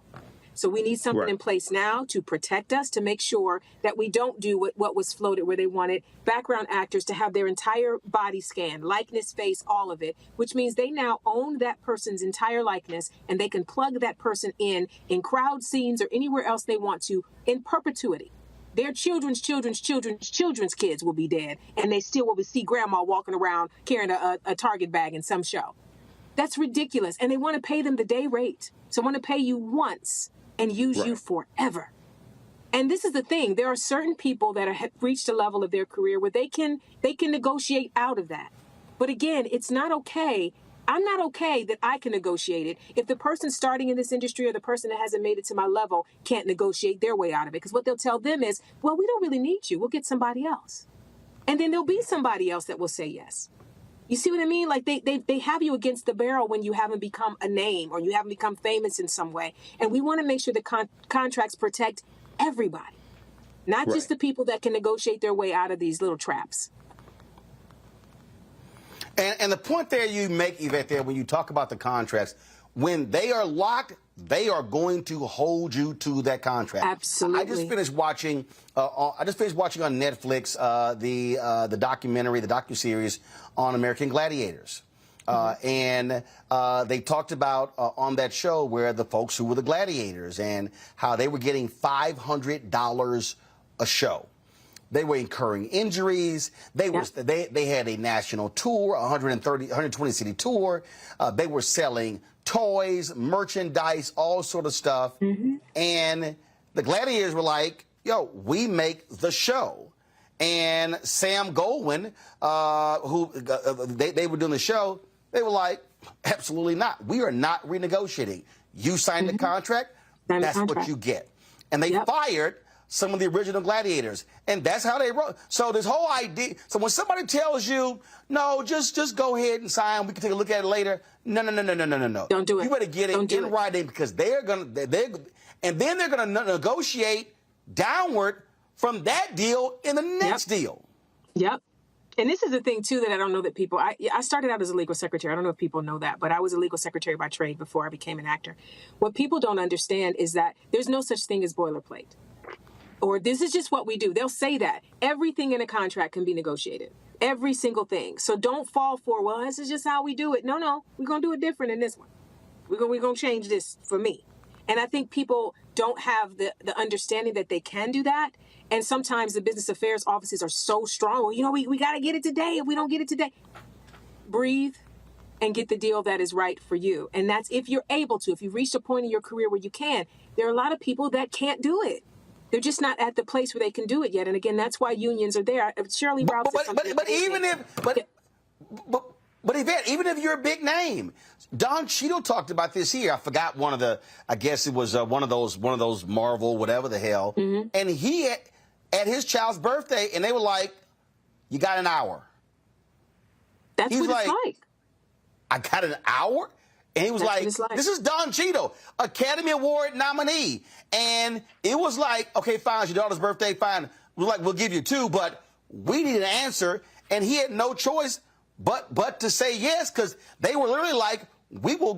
So we need something in place now to protect us, to make sure that we don't do what was floated, where they wanted background actors to have their entire body scanned, likeness, face, all of it, which means they now own that person's entire likeness, and they can plug that person in crowd scenes or anywhere else they want to in perpetuity. Their children's kids will be dead, and they still will see grandma walking around carrying a Target bag in some show. That's ridiculous. And they want to pay them the day rate. So they want to pay you once and use you forever. And this is the thing. There are certain people that have reached a level of their career where they can negotiate out of that. But again, it's not okay. I'm not okay that I can negotiate it if the person starting in this industry, or the person that hasn't made it to my level, can't negotiate their way out of it. Because what they'll tell them is, well, we don't really need you. We'll get somebody else. And then there'll be somebody else that will say yes. You see what I mean? Like they have you against the barrel when you haven't become a name, or you haven't become famous in some way. And we want to make sure the contracts protect everybody, not just the people that can negotiate their way out of these little traps. And the point there you make, Yvette, there when you talk about the contracts, when they are locked, they are going to hold you to that contract. Absolutely. I just finished watching. On Netflix the documentary, the docuseries on American Gladiators, and they talked about on that show where the folks who were the gladiators and how they were getting $500 a show. They were incurring injuries. They had a national tour, 120 city tour. They were selling toys, merchandise, all sort of stuff. And the gladiators were like, yo, we make the show. And Sam Goldwyn, who they were doing the show, they were like, absolutely not. We are not renegotiating. You signed the contract, that's what you get. And they fired some of the original gladiators. And that's how they wrote. So this whole idea, so when somebody tells you, no, just go ahead and sign, we can take a look at it later. No. Don't do it. You better get it in writing, because and then they're going to negotiate downward from that deal in the next deal. Yep. And this is the thing, too, that I don't know that people... I started out as a legal secretary. I don't know if people know that, but I was a legal secretary by trade before I became an actor. What people don't understand is that there's no such thing as boilerplate. Or this is just what we do. They'll say that. Everything in a contract can be negotiated. Every single thing. So don't fall for, well, this is just how we do it. No. We're going to do it different in this one. We're going to change this for me. And I think people don't have the understanding that they can do that. And sometimes the business affairs offices are so strong. Well, we got to get it today. If we don't get it today, breathe and get the deal that is right for you. And that's if you're able to. If you've reached a point in your career where you can. There are a lot of people that can't do it. They're just not at the place where they can do it yet. And again, that's why unions are there. Shirley Brown said something. But Yvette, even if you're a big name, Don Cheadle talked about this here. I forgot I guess it was one of those Marvel, whatever the hell. Mm-hmm. And he at his child's birthday, and they were like, you got an hour. That's what it's like. I got an hour? And he was like, this is Don Cheadle, Academy Award nominee. And it was like, okay, fine, it's your daughter's birthday, fine. We're like, we'll give you 2, but we need an answer. And he had no choice but to say yes, because they were literally like, we will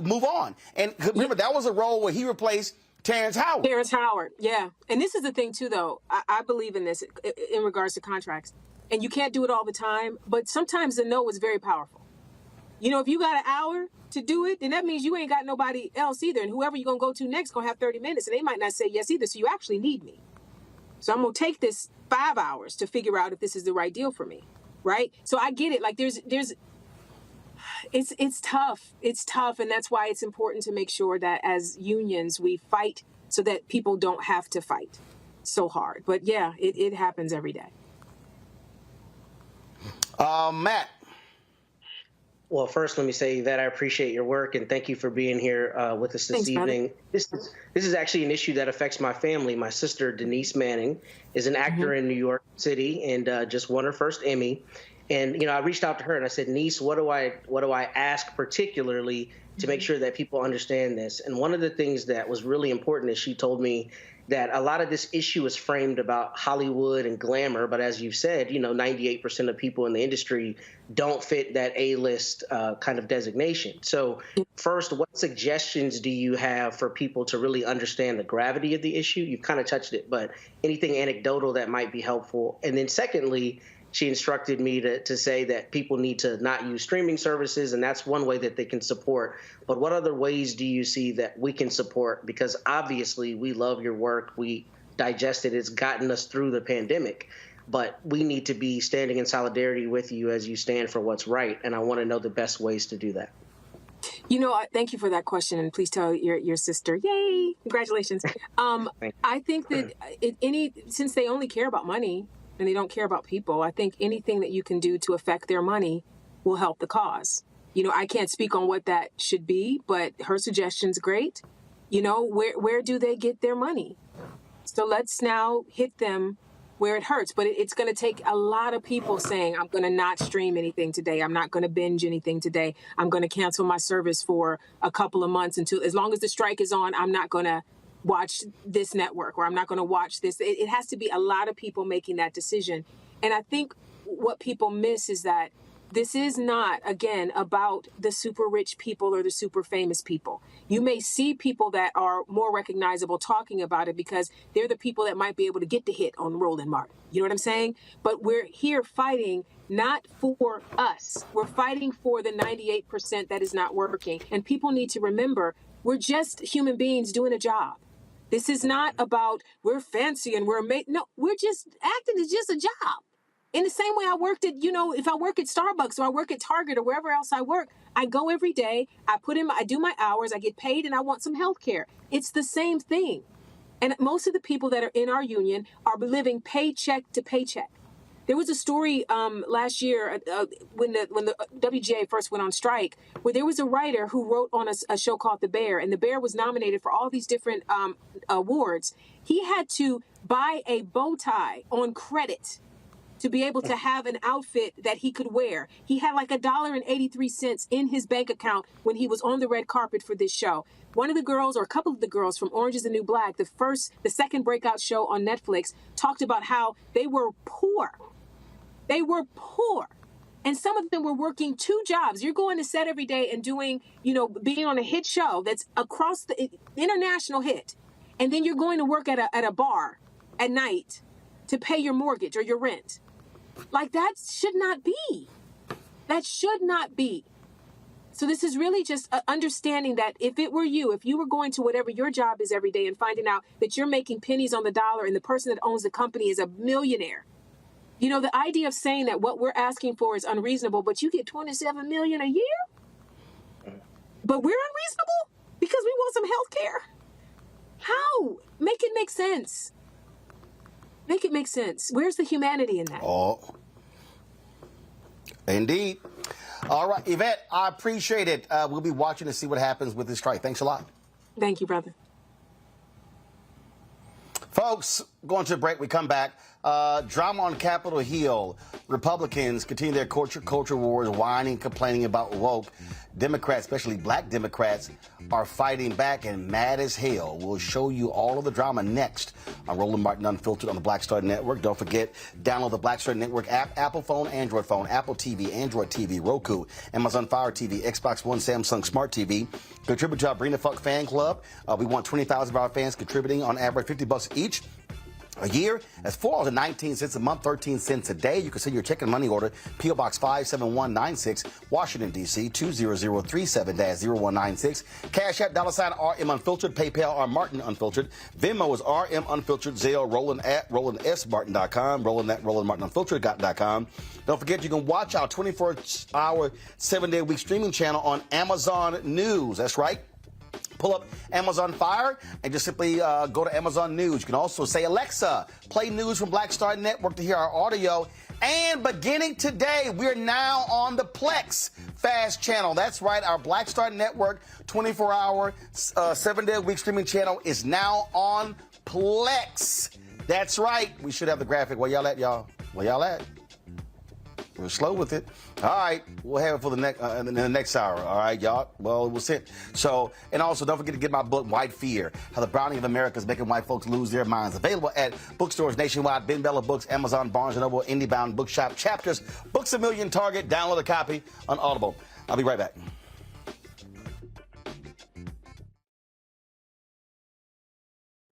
move on. And remember, that was a role where he replaced Terrence Howard. Yeah. And this is the thing, too, though. I believe in this in regards to contracts. And you can't do it all the time, but sometimes the no is very powerful. If you got an hour to do it, then that means you ain't got nobody else either. And whoever you're going to go to next going to have 30 minutes, and they might not say yes either. So you actually need me. So I'm going to take this 5 hours to figure out if this is the right deal for me. Right? So I get it. Like it's tough. It's tough. And that's why it's important to make sure that as unions, we fight so that people don't have to fight so hard. But yeah, it happens every day. Matt. Well, first, let me say that I appreciate your work and thank you for being here with us this evening. This is actually an issue that affects my family. My sister, Denise Manning, is an actor in New York City and just won her first Emmy. And, I reached out to her and I said, niece, what do I ask particularly to make sure that people understand this? And one of the things that was really important is she told me that a lot of this issue is framed about Hollywood and glamour. But as you've said, 98% of people in the industry don't fit that A-list kind of designation. So first, what suggestions do you have for people to really understand the gravity of the issue? You've kind of touched it, but anything anecdotal that might be helpful. And then secondly, she instructed me to say that people need to not use streaming services, and that's one way that they can support. But what other ways do you see that we can support? Because obviously we love your work. We digest it. It's gotten us through the pandemic. But we need to be standing in solidarity with you as you stand for what's right. And I want to know the best ways to do that. Thank you for that question. And please tell your sister, yay, congratulations. I think that since they only care about money, and they don't care about people, I think anything that you can do to affect their money will help the cause. I can't speak on what that should be, but her suggestion's great. Where do they get their money? So let's now hit them where it hurts. But it's going to take a lot of people saying, I'm going to not stream anything today. I'm not going to binge anything today. I'm going to cancel my service for a couple of months as long as the strike is on, I'm not going to watch this network, or I'm not going to watch this. It has to be a lot of people making that decision. And I think what people miss is that this is not, again, about the super rich people or the super famous people. You may see people that are more recognizable talking about it because they're the people that might be able to get the hit on Roland Martin. You know what I'm saying? But we're here fighting not for us. We're fighting for the 98% that is not working. And people need to remember, we're just human beings doing a job. This is not about we're fancy and we're amazing. No, we're just acting is just a job. In the same way I worked at, if I work at Starbucks or I work at Target or wherever else I work, I go every day, I do my hours, I get paid, and I want some health care. It's the same thing. And most of the people that are in our union are living paycheck to paycheck. There was a story last year when the WGA first went on strike, where there was a writer who wrote on a show called The Bear, and The Bear was nominated for all these different awards. He had to buy a bow tie on credit to be able to have an outfit that he could wear. He had like $1.83 in his bank account when he was on the red carpet for this show. One of the girls, or a couple of the girls from Orange is the New Black, the second breakout show on Netflix, talked about how they were poor. They were poor. And some of them were working 2 jobs. You're going to set every day and doing, being on a hit show that's across the international hit. And then you're going to work at a bar at night to pay your mortgage or your rent. Like, that should not be. That should not be. So this is really just understanding that if it were you, if you were going to whatever your job is every day and finding out that you're making pennies on the dollar and the person that owns the company is a millionaire, the idea of saying that what we're asking for is unreasonable, but you get $27 million a year, but we're unreasonable because we want some health care. How? Make it make sense. Make it make sense. Where's the humanity in that? Oh, indeed. All right, Yvette, I appreciate it. We'll be watching to see what happens with this strike. Thanks a lot. Thank you, brother. Folks, going to a break. We come back. Drama on Capitol Hill. Republicans continue their culture wars, whining, complaining about woke. Democrats, especially black Democrats, are fighting back and mad as hell. We'll show you all of the drama next on Roland Martin Unfiltered on the Black Star Network. Don't forget, download the Black Star Network app, Apple phone, Android phone, Apple TV, Android TV, Roku, Amazon Fire TV, Xbox One, Samsung Smart TV. Contribute to our Bring the Fuck fan club. We want 20,000 of our fans contributing on average $50 each a year. That's $4.19 a month, 13 cents a day. You can send your check and money order, P.O. Box 57196, Washington, D.C., 20037-0196. Cash App, $RM Unfiltered, PayPal, R Martin Unfiltered. Venmo is RM Unfiltered, Zelle, Roland at RolandSMartin.com, Roland at RolandMartinUnfiltered.com. Don't forget, you can watch our 24-hour, 7-day-a-week streaming channel on Amazon News. That's right. Pull up Amazon Fire and just simply go to Amazon News. You can also say, Alexa, play news from Black Star Network to hear our audio. And beginning today, we're now on the Plex Fast channel. That's right, our Black Star Network 24-hour, 7-day-a-week streaming channel is now on Plex. That's right. We should have the graphic. Where y'all at, y'all? Where y'all at? We're slow with it. All right, we'll have it for the next hour. All right, y'all. Well, we'll sit. So, and also don't forget to get my book, White Fear: How the Browning of America is Making White Folks Lose Their Minds. Available at bookstores nationwide, Ben Bella Books, Amazon, Barnes & Noble, IndieBound Bookshop, Chapters, Books A Million, Target. Download a copy on Audible. I'll be right back.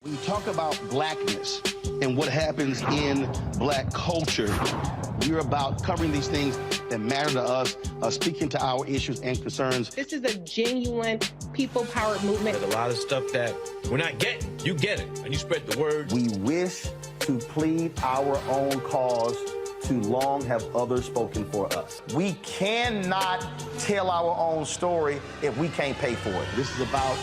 When you talk about blackness and what happens in black culture, we're about covering these things that matter to us, speaking to our issues and concerns. This is a genuine people-powered movement. There's a lot of stuff that we're not getting. You get it, and you spread the word. We wish to plead our own cause. Too long have others spoken for us. We cannot tell our own story if we can't pay for it. This is about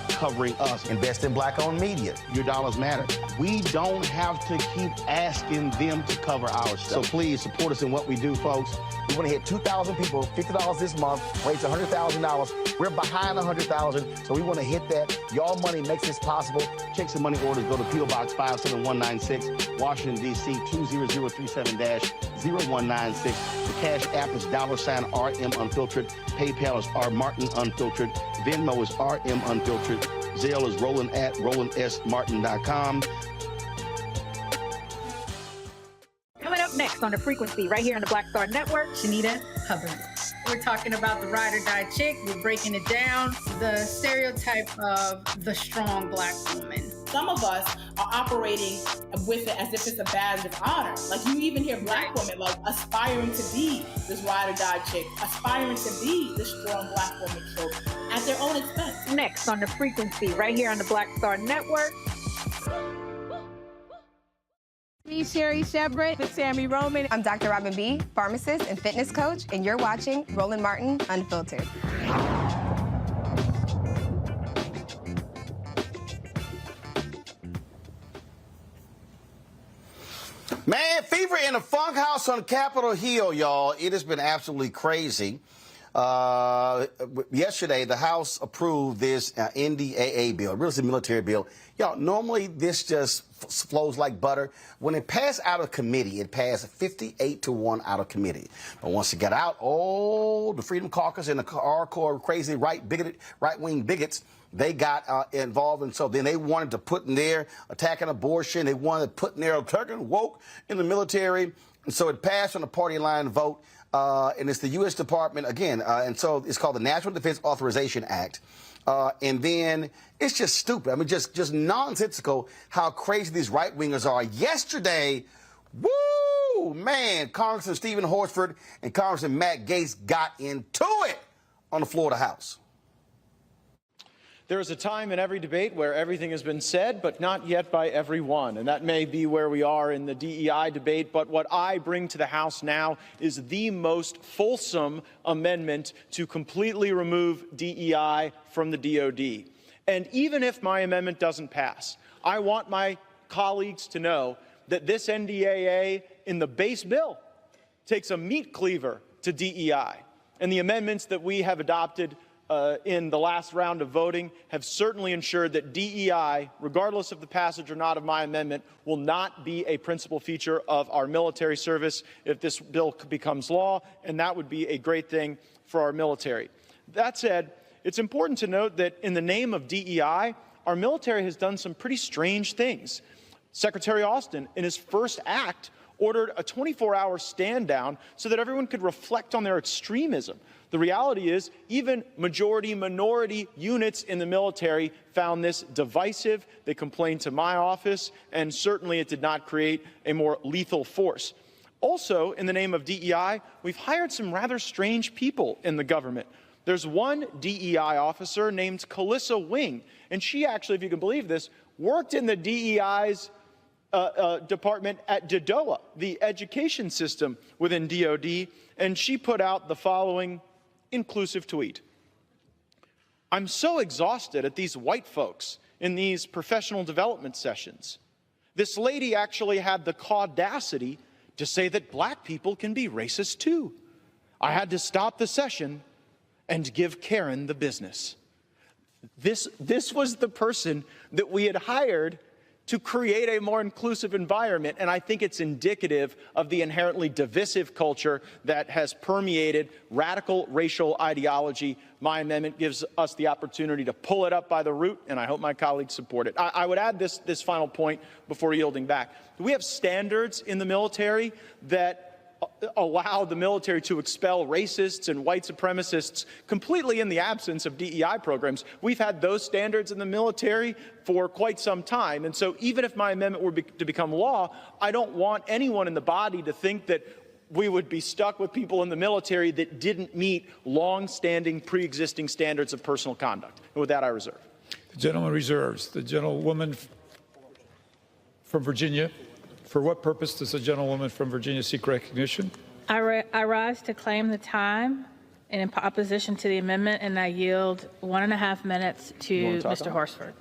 covering us. Invest in black-owned media. Your dollars matter. We don't have to keep asking them to cover our stuff. So please support us in what we do, folks. We want to hit 2,000 people, $50 this month, raise $100,000. We're behind 100,000, so we want to hit that. Y'all money makes this possible. Check some money orders. Go to P.O. Box 57196, Washington, D.C., 20037-0196. The Cash App is $RM Unfiltered. PayPal is R Martin Unfiltered. Venmo is RM Unfiltered. Zelle is Roland at RolandSMartin.com. Coming up next on The Frequency, right here on the Black Star Network, Shanita Hubbard. We're talking about the ride or die chick. We're breaking it down. The stereotype of the strong black woman. Some of us are operating with it as if it's a badge of honor. Like, you even hear black women like aspiring to be this ride or die chick, aspiring to be this strong black woman trope at their own expense. Next on The Frequency, right here on the Black Star Network. Me, Sherry Shepard, with Sammy Roman. I'm Dr. Robin B., pharmacist and fitness coach, and you're watching Roland Martin Unfiltered. Man, fever in the funk house on Capitol Hill, y'all. It has been absolutely crazy. Yesterday, the House approved this NDAA bill, really military bill. Y'all, normally this just flows like butter. When it passed out of committee, it passed 58-1 out of committee. But once it got out, the Freedom Caucus and the hardcore, crazy right-wing bigots, they got involved, and so then they wanted to put in there attacking abortion. They wanted to put in there attacking woke in the military. And so it passed on a party line vote, and it's the U.S. Department, again, and so it's called the National Defense Authorization Act. And then it's just stupid. I mean, just nonsensical how crazy these right-wingers are. Yesterday, woo, man, Congressman Stephen Horsford and Congressman Matt Gaetz got into it on the floor of the House. There is a time in every debate where everything has been said, but not yet by everyone. And that may be where we are in the DEI debate. But what I bring to the House now is the most fulsome amendment to completely remove DEI from the DOD. And even if my amendment doesn't pass, I want my colleagues to know that this NDAA in the base bill takes a meat cleaver to DEI. And the amendments that we have adopted in the last round of voting have certainly ensured that DEI, regardless of the passage or not of my amendment, will not be a principal feature of our military service if this bill becomes law, and that would be a great thing for our military. That said, it's important to note that in the name of DEI, our military has done some pretty strange things. Secretary Austin, in his first act, ordered a 24-hour stand down so that everyone could reflect on their extremism. The reality is, even majority-minority units in the military found this divisive. They complained to my office, and certainly it did not create a more lethal force. Also, in the name of DEI, we've hired some rather strange people in the government. There's one DEI officer named Calissa Wing, and she actually, if you can believe this, worked in the DEI's department at DOA, the education system within DOD, and she put out the following inclusive tweet. I'm so exhausted at these white folks in these professional development sessions. This lady actually had the audacity to say that black people can be racist too. I had to stop the session and give Karen the business. This was the person that we had hired to create a more inclusive environment, and I think it's indicative of the inherently divisive culture that has permeated radical racial ideology. My amendment gives us the opportunity to pull it up by the root, and I hope my colleagues support it. I would add this final point before yielding back. We have standards in the military that allow the military to expel racists and white supremacists completely in the absence of DEI programs. We've had those standards in the military for quite some time. And so even if my amendment were to become law, I don't want anyone in the body to think that we would be stuck with people in the military that didn't meet long-standing, pre-existing standards of personal conduct. And with that, I reserve. The gentleman reserves. The gentlewoman from Virginia. For what purpose does the gentlewoman from Virginia seek recognition? I rise to claim the time in opposition to the amendment, and I yield 1.5 minutes to Mr. Horsford.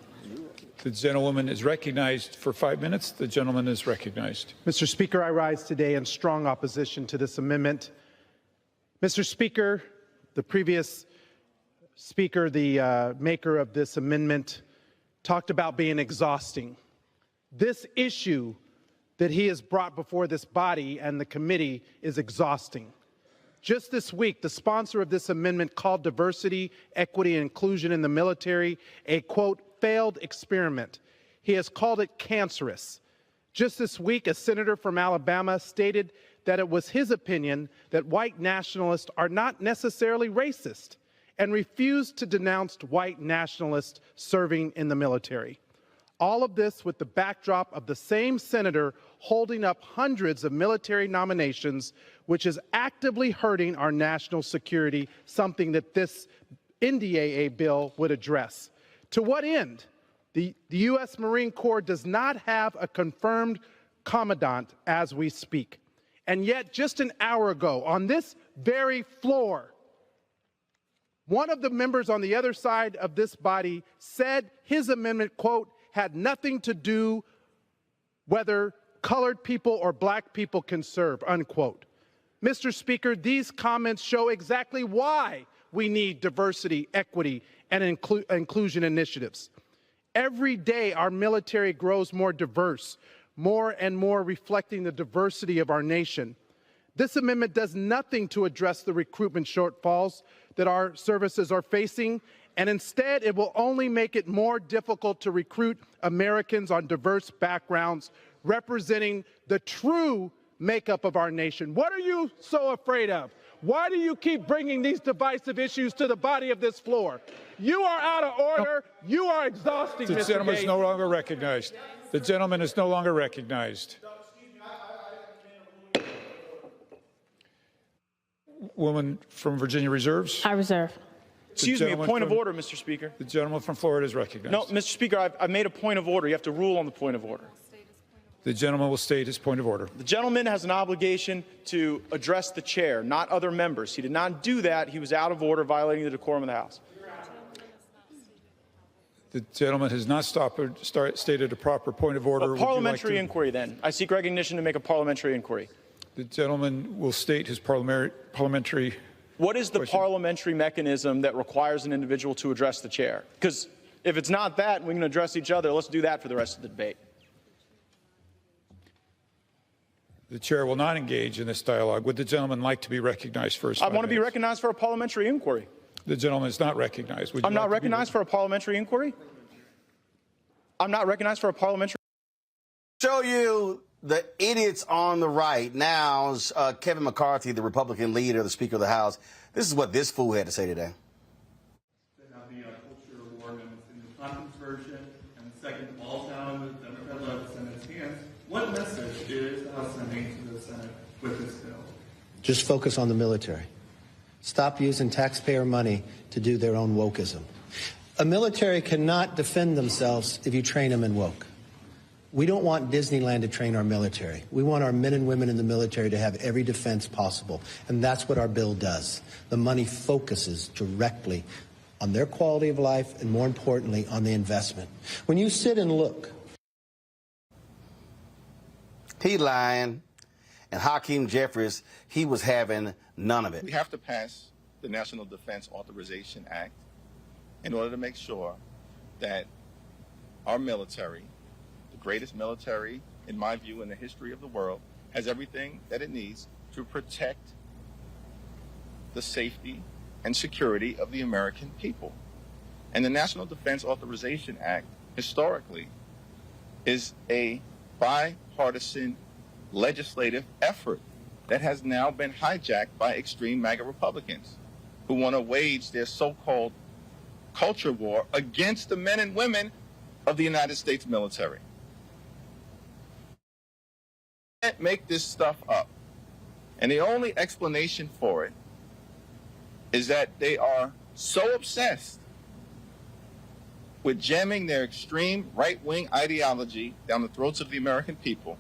The gentlewoman is recognized for 5 minutes. The gentleman is recognized. Mr. Speaker, I rise today in strong opposition to this amendment. Mr. Speaker, the previous speaker, the maker of this amendment, talked about being exhausting. This issue that he has brought before this body and the committee is exhausting. Just this week, the sponsor of this amendment called diversity, equity, and inclusion in the military a, quote, failed experiment. He has called it cancerous. Just this week, a senator from Alabama stated that it was his opinion that white nationalists are not necessarily racist and refused to denounce white nationalists serving in the military. All of this with the backdrop of the same senator holding up hundreds of military nominations, which is actively hurting our national security, something that this NDAA bill would address. To what end? The U.S. Marine Corps does not have a confirmed commandant as we speak. And yet, just an hour ago, on this very floor, one of the members on the other side of this body said his amendment, quote, had nothing to do whether colored people or black people can serve, unquote. Mr. Speaker, these comments show exactly why we need diversity, equity, and inclusion initiatives. Every day, our military grows more diverse, more and more reflecting the diversity of our nation. This amendment does nothing to address the recruitment shortfalls that our services are facing, and instead it will only make it more difficult to recruit Americans on diverse backgrounds representing the true makeup of our nation. What are you so afraid of? Why do you keep bringing these divisive issues to the body of this floor? You are out of order. You are exhausting, Mr. Gaetz. The gentleman is no longer recognized. The gentleman is no longer recognized. Woman from Virginia reserves. I reserve. Excuse me, a point of order, Mr. Speaker. The gentleman from Florida is recognized. No, Mr. Speaker, I've made a point of order. You have to rule on the point of order. The gentleman will state his point of order. The gentleman has an obligation to address the chair, not other members. He did not do that. He was out of order, violating the decorum of the House. The gentleman has not stated a proper point of order. A parliamentary inquiry, then. I seek recognition to make a parliamentary inquiry. The gentleman will state his parliamentary. What is the question. parliamentary mechanism that requires an individual to address the chair? Because if it's not that, we can address each other. Let's do that for the rest of the debate. The chair will not engage in this dialogue. Would the gentleman like to be recognized for his 5 I want to be minutes? recognized for a parliamentary inquiry. The gentleman is not recognized. I'm not recognized for a parliamentary inquiry? I'm not recognized for a parliamentary. Show you the idiots on the right. Now, Kevin McCarthy, the Republican leader, the Speaker of the House, this is what this fool had to say today. The culture award in the conference version, and the second falls down with the Democrat-led Senate's hands. What message is the House sending to the Senate with this bill? Just focus on the military. Stop using taxpayer money to do their own wokeism. A military cannot defend themselves if you train them in woke. We don't want Disneyland to train our military. We want our men and women in the military to have every defense possible, and that's what our bill does. The money focuses directly on their quality of life and, more importantly, on the investment. When you sit and look. He lying. And Hakeem Jeffries, he was having none of it. We have to pass the National Defense Authorization Act in order to make sure that our military, the greatest military, in my view, in the history of the world, has everything that it needs to protect the safety and security of the American people. And the National Defense Authorization Act, historically, is a bipartisan legislative effort that has now been hijacked by extreme MAGA Republicans who want to wage their so-called culture war against the men and women of the United States military. You can't make this stuff up. And the only explanation for it is that they are so obsessed with jamming their extreme right-wing ideology down the throats of the American people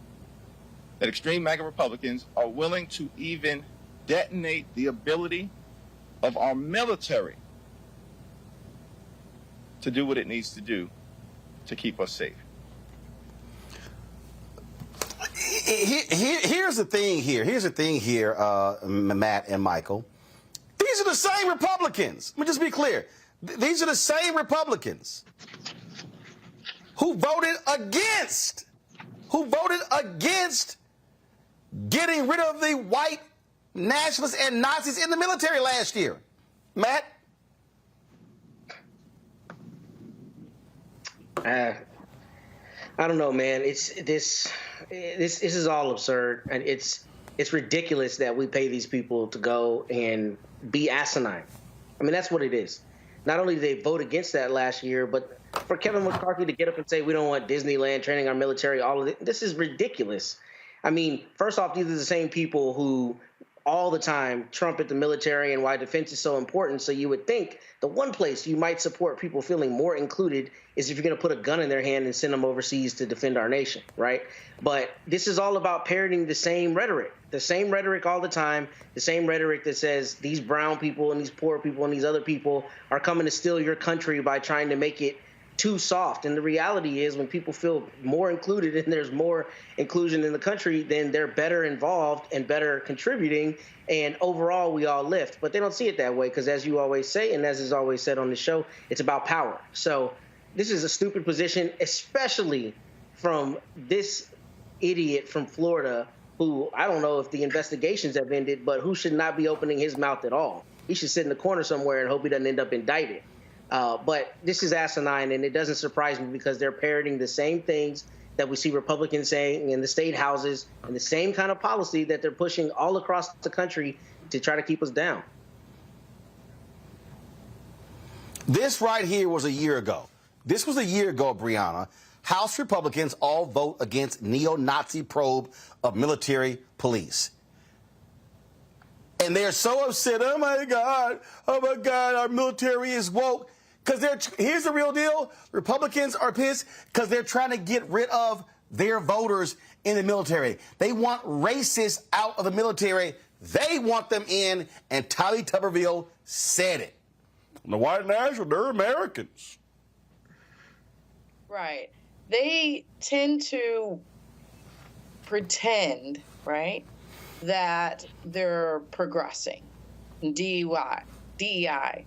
that extreme MAGA Republicans are willing to even detonate the ability of our military to do what it needs to do to keep us safe. Here's the thing here, Matt and Michael. These are the same Republicans. Let me just be clear. These are the same Republicans who voted against getting rid of the white nationalists and Nazis in the military last year. Matt? I don't know, man. This is all absurd, and it's ridiculous that we pay these people to go and be asinine. I mean, that's what it is. Not only did they vote against that last year, but for Kevin McCarthy to get up and say we don't want Disneyland training our military, all of it, this is ridiculous. I mean, first off, these are the same people who all the time trumpet the military and why defense is so important. So you would think the one place you might support people feeling more included is if you're going to put a gun in their hand and send them overseas to defend our nation, right? But this is all about parroting the same rhetoric all the time, the same rhetoric that says these brown people and these poor people and these other people are coming to steal your country by trying to make it too soft. And the reality is when people feel more included and there's more inclusion in the country, then they're better involved and better contributing. And overall, we all lift. But they don't see it that way because, as you always say, and as is always said on the show, it's about power. So this is a stupid position, especially from this idiot from Florida who, I don't know if the investigations have ended, but who should not be opening his mouth at all. He should sit in the corner somewhere and hope he doesn't end up indicted. But this is asinine, and it doesn't surprise me because they're parroting the same things that we see Republicans saying in the state houses and the same kind of policy that they're pushing all across the country to try to keep us down. This right here was a year ago. This was a year ago, Brianna. House Republicans all vote against neo-Nazi probe of military police. And they're so upset, oh my God, our military is woke. Because here's the real deal. Republicans are pissed because they're trying to get rid of their voters in the military. They want racists out of the military. They want them in, and Tommy Tuberville said it. The white nationals, they're Americans. Right. They tend to pretend, right, that they're progressing, DEI,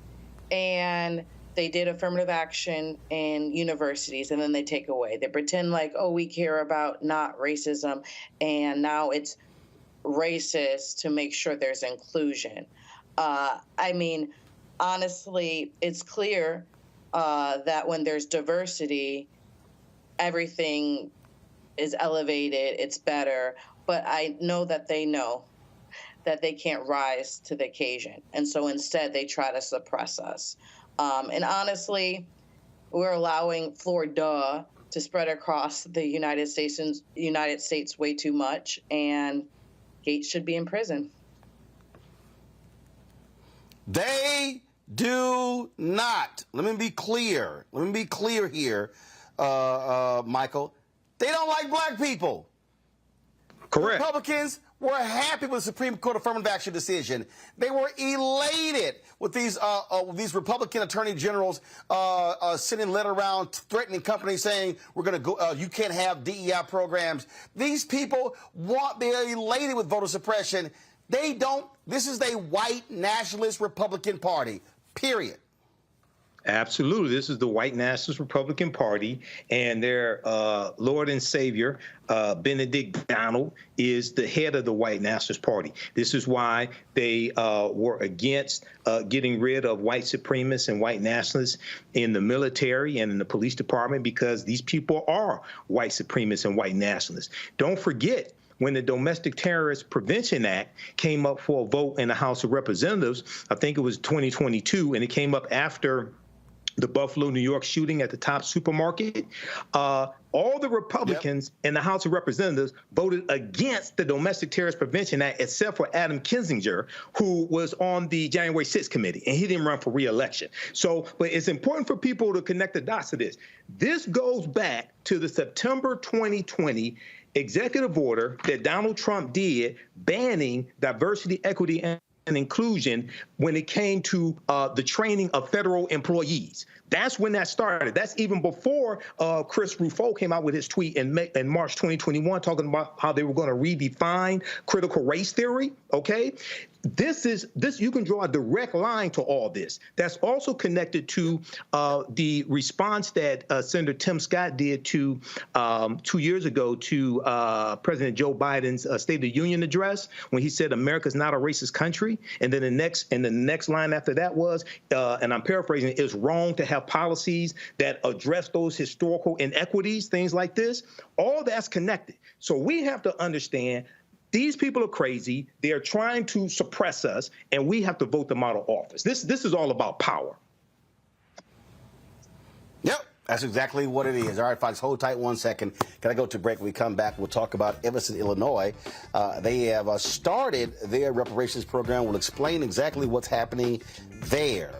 and they did affirmative action in universities, and then they take away. They pretend like, oh, we care about not racism, and now it's racist to make sure there's inclusion. I mean, honestly, it's clear that when there's diversity, everything is elevated, it's better. But I know that they can't rise to the occasion. And so instead, they try to suppress us. And honestly, we're allowing Florida to spread across the United States way too much, and Gaetz should be in prison. They do not. Let me be clear. Let me be clear here, Michael. They don't like black people. Correct. Republicans were happy with the Supreme Court affirmative action decision. They were elated with these Republican attorney generals sending a letter around threatening companies saying we're going to go. You can't have DEI programs. These people they're elated with voter suppression. They don't. This is a white nationalist Republican Party. Period. Absolutely. This is the white nationalist Republican Party, and their Lord and Savior, Benedict Donald, is the head of the white nationalist party. This is why they were against getting rid of white supremacists and white nationalists in the military and in the police department, because these people are white supremacists and white nationalists. Don't forget, when the Domestic Terrorist Prevention Act came up for a vote in the House of Representatives, I think it was 2022, and it came up after the Buffalo, New York shooting at the Top supermarket, all the Republicans in the House of Representatives voted against the Domestic Terrorist Prevention Act, except for Adam Kinzinger, who was on the January 6th committee, and he didn't run for re-election. So, but it's important for people to connect the dots to this. This goes back to the September 2020 executive order that Donald Trump did banning diversity, equity, and inclusion when it came to the training of federal employees. That's when that started. That's even before Chris Rufo came out with his tweet in March 2021 talking about how they were going to redefine critical race theory, okay? This you can draw a direct line to all this. That's also connected to the response that Senator Tim Scott did to 2 years ago to President Joe Biden's State of the Union address, when he said America's not a racist country. And then the next line after that was, and I'm paraphrasing, it's wrong to have policies that address those historical inequities, things like this. All that's connected. So we have to understand these people are crazy. They are trying to suppress us, and we have to vote them out of office. This is all about power. Yep, that's exactly what it is. All right, folks, hold tight 1 second. Can I go to break? When we come back, we'll talk about Evanston, Illinois. They have started their reparations program. We'll explain exactly what's happening there.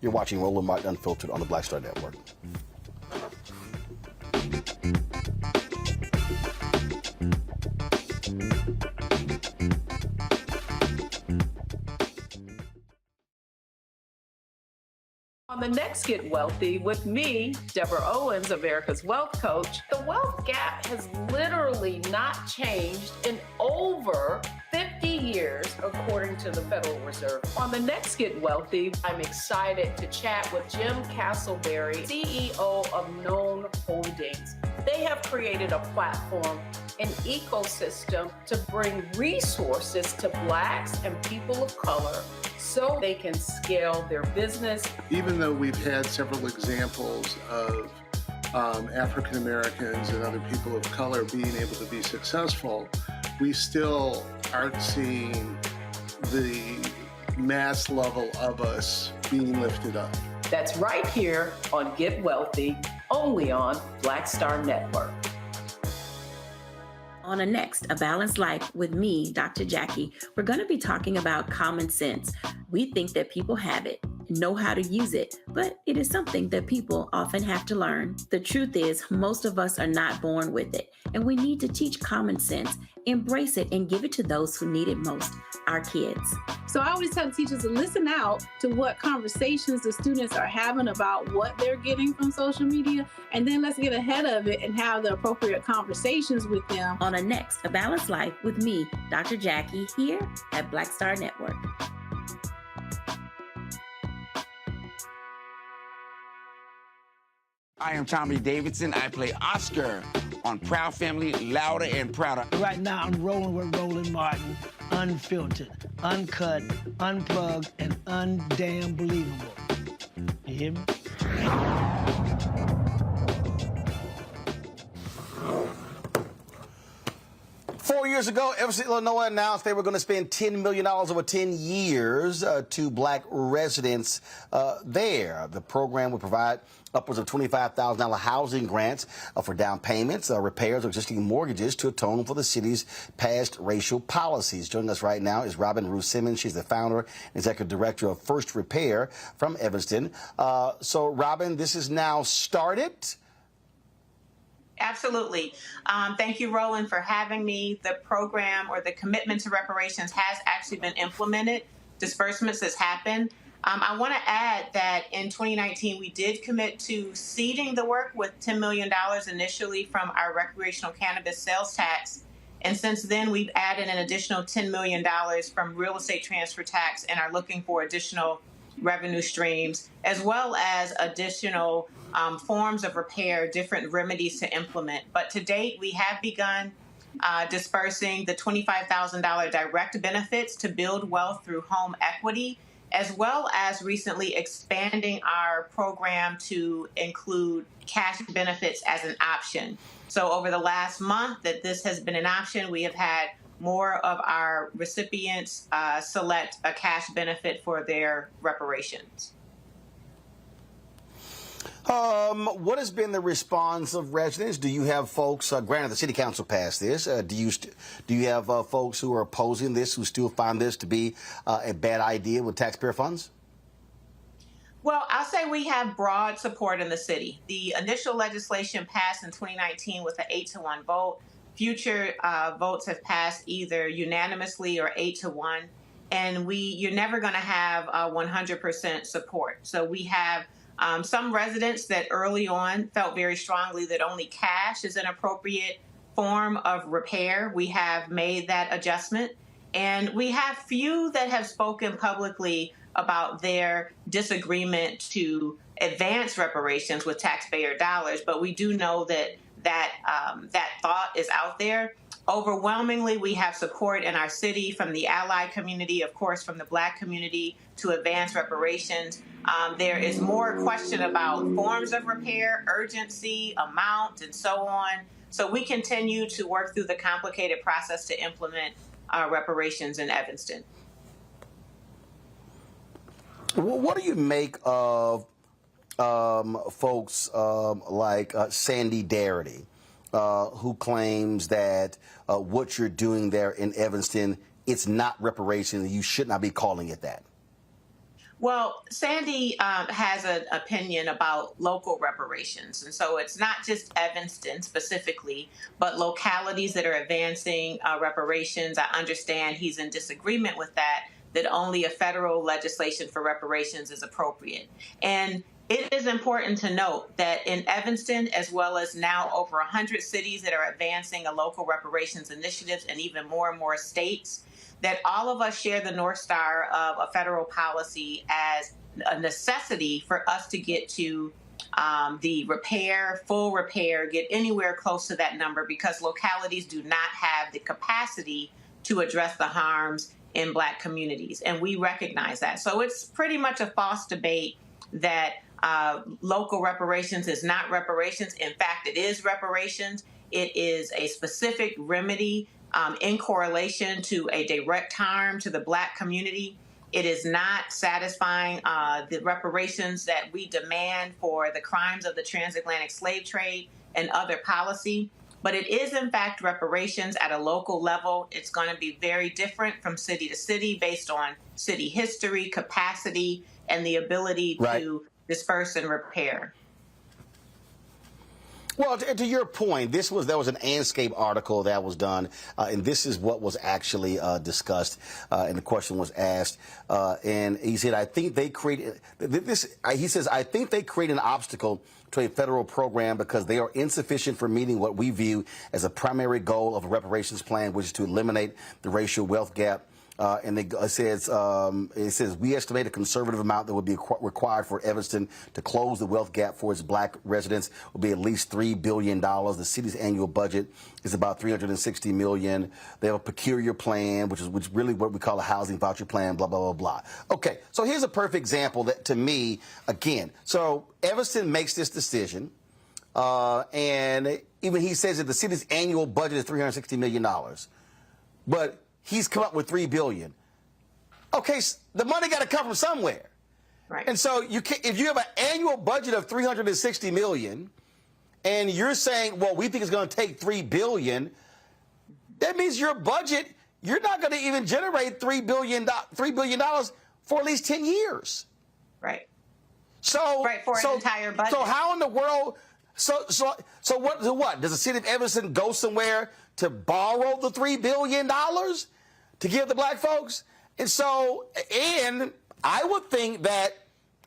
You're watching Roland Martin Unfiltered on the Black Star Network. On the next Get Wealthy with me, Deborah Owens, America's Wealth Coach, the wealth gap has literally not changed in over 50 years, according to the Federal Reserve. On the next Get Wealthy, I'm excited to chat with Jim Castleberry, CEO of Known Holdings. They have created a platform, an ecosystem to bring resources to Blacks and people of color so they can scale their business. Even though we've had several examples of African Americans and other people of color being able to be successful, we still aren't seeing the mass level of us being lifted up. That's right here on Get Wealthy, only on Black Star Network. On the next, A Balanced Life with me, Dr. Jackie, we're going to be talking about common sense. We think that people have it, know how to use it, but it is something that people often have to learn. The truth is, most of us are not born with it, and we need to teach common sense, embrace it, and give it to those who need it most, our kids. So I always tell the teachers to listen out to what conversations the students are having about what they're getting from social media, and then let's get ahead of it and have the appropriate conversations with them. On the next, A Balanced Life with me, Dr. Jackie, here at Black Star Network. I am Tommy Davidson. I play Oscar on Proud Family, Louder and Prouder. Right now, I'm rolling with Roland Martin, unfiltered, uncut, unplugged, and undamn believable. You hear me? 4 years ago, Evanston, Illinois announced they were going to spend $10 million over 10 years to Black residents there. The program would provide upwards of $25,000 housing grants for down payments, repairs of existing mortgages to atone for the city's past racial policies. Joining us right now is Robin Ruth Simmons. She's the founder and executive director of First Repair from Evanston. So, Robin, this is now started. Absolutely. Thank you, Roland, for having me. The program or the commitment to reparations has actually been implemented. Disbursements has happened. I want to add that in 2019, we did commit to seeding the work with $10 million initially from our recreational cannabis sales tax. And since then, we've added an additional $10 million from real estate transfer tax and are looking for additional revenue streams, as well as additional forms of repair, different remedies to implement. But to date, we have begun dispersing the $25,000 direct benefits to build wealth through home equity, as well as recently expanding our program to include cash benefits as an option. So over the last month that this has been an option, we have had more of our recipients select a cash benefit for their reparations. What has been the response of residents? Do you have folks, granted the city council passed this, do you have folks who are opposing this, who still find this to be a bad idea with taxpayer funds? Well, I'll say we have broad support in the city. The initial legislation passed in 2019 with an 8-to-1 vote. Future votes have passed either unanimously or 8-to-1. And you're never going to have 100% support. So we have some residents that early on felt very strongly that only cash is an appropriate form of repair. We have made that adjustment. And we have few that have spoken publicly about their disagreement to advance reparations with taxpayer dollars. But we do know that thought is out there. Overwhelmingly, we have support in our city from the ally community, of course, from the Black community to advance reparations. There is more question about forms of repair, urgency, amount, and so on. So we continue to work through the complicated process to implement reparations in Evanston. What do you make of folks like Sandy Darity, who claims that what you're doing there in Evanston, it's not reparations, and you should not be calling it that? Well, Sandy has an opinion about local reparations. And so it's not just Evanston specifically, but localities that are advancing reparations. I understand he's in disagreement with that only a federal legislation for reparations is appropriate. And It is important to note that in Evanston, as well as now over 100 cities that are advancing a local reparations initiatives and even more states, that all of us share the North Star of a federal policy as a necessity for us to get to the full repair, get anywhere close to that number, because localities do not have the capacity to address the harms in Black communities. And we recognize that. So it's pretty much a false debate that local reparations is not reparations. In fact, it is reparations. It is a specific remedy in correlation to a direct harm to the Black community. It is not satisfying the reparations that we demand for the crimes of the transatlantic slave trade and other policy. But it is, in fact, reparations at a local level. It's going to be very different from city to city based on city history, capacity, and the ability to disperse and repair. Well, to your point, there was an Anscape article that was done, and this is what was actually discussed, and the question was asked, and he said, "I think they created this." He says, "I think they create an obstacle to a federal program because they are insufficient for meeting what we view as a primary goal of a reparations plan, which is to eliminate the racial wealth gap." And it says we estimate a conservative amount that would be required for Evanston to close the wealth gap for its Black residents will be at least $3 billion. The city's annual budget is about $360 million. They have a peculiar plan, which is really what we call a housing voucher plan, blah, blah, blah, blah. Okay, so here's a perfect example that, to me, again, so Evanston makes this decision, and even he says that the city's annual budget is $360 million. But he's come up with $3 billion. Okay, the money got to come from somewhere. Right. And so if you have an annual budget of $360 million, and you're saying, well, we think it's going to take $3 billion, that means your budget, you're not going to even generate $3 billion for at least 10 years. Right. So, for an entire budget. So how in the world? So what? Does the city of Evanston go somewhere to borrow the $3 billion to give the Black folks? And I would think that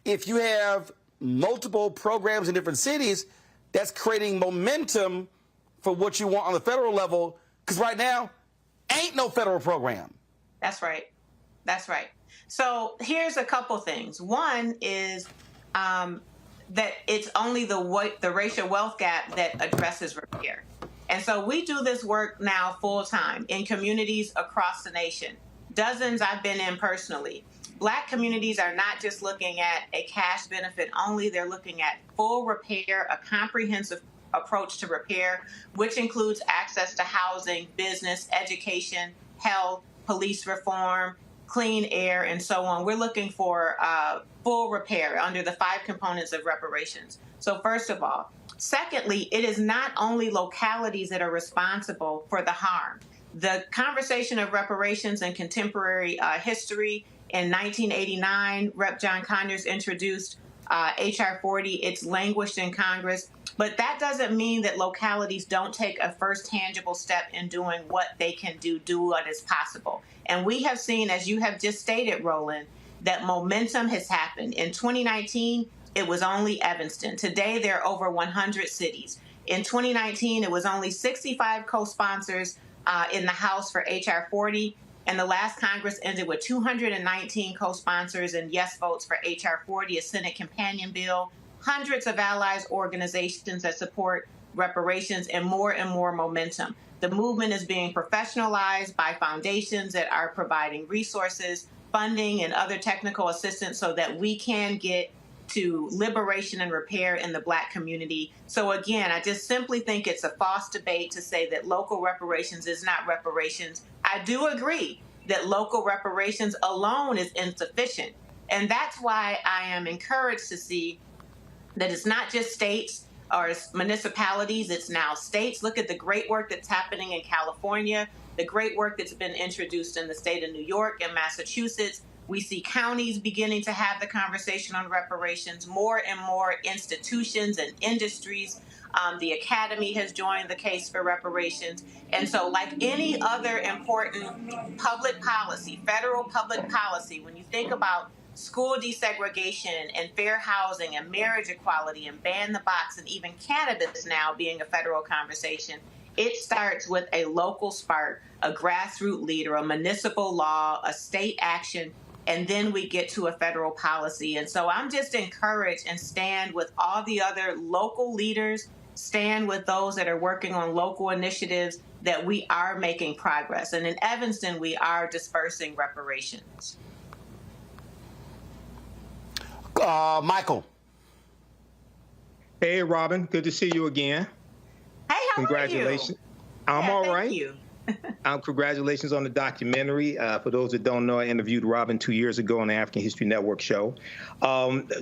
if you have multiple programs in different cities, that's creating momentum for what you want on the federal level, because right now, ain't no federal program. That's right. That's right. So here's a couple things. One is that it's only the racial wealth gap that addresses repair. And so we do this work now full time in communities across the nation. Dozens I've been in personally. Black communities are not just looking at a cash benefit only, they're looking at full repair, a comprehensive approach to repair, which includes access to housing, business, education, health, police reform, clean air, and so on. We're looking for full repair under the 5 components of reparations. So first of all. Secondly, it is not only localities that are responsible for the harm. The conversation of reparations in contemporary history, in 1989, Rep. John Conyers introduced H.R. 40. It's languished in Congress. But that doesn't mean that localities don't take a first tangible step in doing what they can do what is possible. And we have seen, as you have just stated, Roland, that momentum has happened. In 2019, it was only Evanston. Today, there are over 100 cities. In 2019, it was only 65 co-sponsors in the House for H.R. 40, and the last Congress ended with 219 co-sponsors and yes votes for H.R. 40, a Senate companion bill, hundreds of allies organizations that support reparations, and more momentum. The movement is being professionalized by foundations that are providing resources, funding, and other technical assistance so that we can get to liberation and repair in the Black community. So again, I just simply think it's a false debate to say that local reparations is not reparations. I do agree that local reparations alone is insufficient. And that's why I am encouraged to see that it's not just states or municipalities, it's now states. Look at the great work that's happening in California, the great work that's been introduced in the state of New York and Massachusetts. We see counties beginning to have the conversation on reparations, more and more institutions and industries. The Academy has joined the case for reparations. And so like any other important public policy, federal public policy, when you think about school desegregation and fair housing and marriage equality and ban the box and even cannabis now being a federal conversation, it starts with a local spark, a grassroots leader, a municipal law, a state action, and then we get to a federal policy. And so I'm just encouraged and stand with all the other local leaders, stand with those that are working on local initiatives, that we are making progress. And in Evanston, we are dispersing reparations. Michael. Hey, Robin. Good to see you again. Hey, how Congratulations. are you? I'm all right. Thank you. Congratulations on the documentary. For those that don't know, I interviewed Robin 2 years ago on the African History Network show.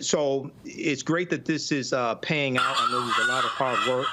So it's great that this is paying out. I know there's a lot of hard work.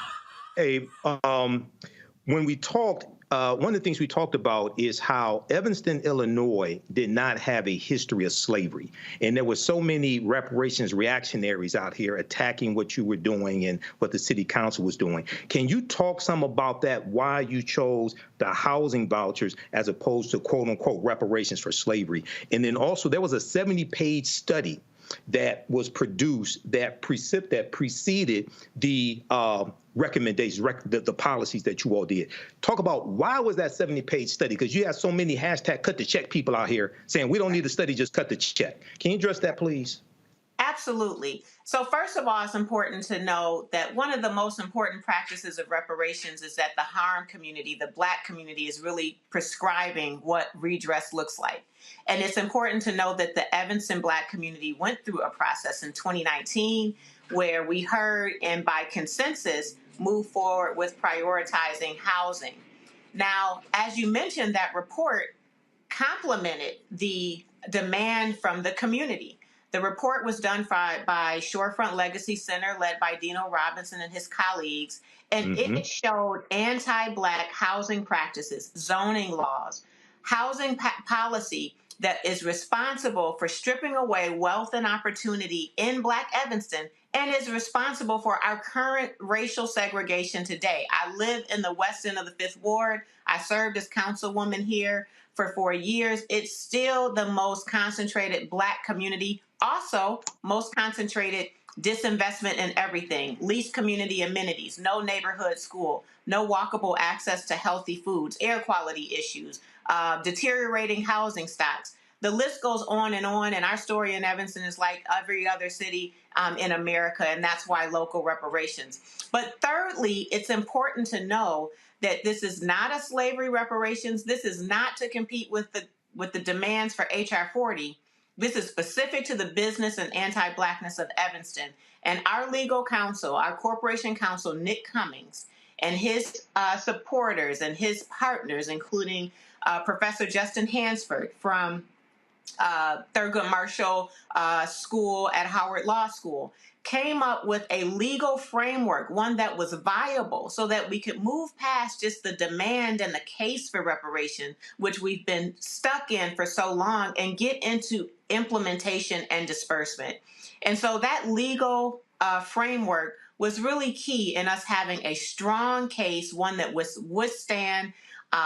When we talked, one of the things we talked about is how Evanston, Illinois did not have a history of slavery. And there were so many reparations reactionaries out here attacking what you were doing and what the city council was doing. Can you talk some about that, why you chose the housing vouchers as opposed to quote unquote reparations for slavery? And then also there was a 70-page study that was produced that preceded the recommendations, the policies that you all did. Talk about why was that 70-page study? Because you have so many hashtag cut the check people out here saying we don't need a study, just cut the check. Can you address that, please? Absolutely. So first of all, it's important to know that one of the most important practices of reparations is that the harmed community, the Black community, is really prescribing what redress looks like. And it's important to know that the Evanston Black community went through a process in 2019 where we heard and by consensus moved forward with prioritizing housing. Now, as you mentioned, that report complemented the demand from the community. The report was done by Shorefront Legacy Center, led by Dino Robinson and his colleagues, and it showed anti-Black housing practices, zoning laws, housing policy that is responsible for stripping away wealth and opportunity in Black Evanston and is responsible for our current racial segregation today. I live in the west end of the 5th Ward. I served as councilwoman here for 4 years. It's still the most concentrated Black community, also most concentrated disinvestment in everything, least community amenities, no neighborhood school, no walkable access to healthy foods, air quality issues, deteriorating housing stocks. The list goes on, and our story in Evanston is like every other city in America, and that's why local reparations. But thirdly, it's important to know that this is not a slavery reparations. This is not to compete with the demands for H.R. 40. This is specific to the business and anti-Blackness of Evanston. And our legal counsel, our corporation counsel, Nick Cummings, and his supporters and his partners, including Professor Justin Hansford from Thurgood Marshall School at Howard Law School, came up with a legal framework, one that was viable so that we could move past just the demand and the case for reparation, which we've been stuck in for so long, and get into implementation and disbursement. And so that legal framework was really key in us having a strong case, one that was withstand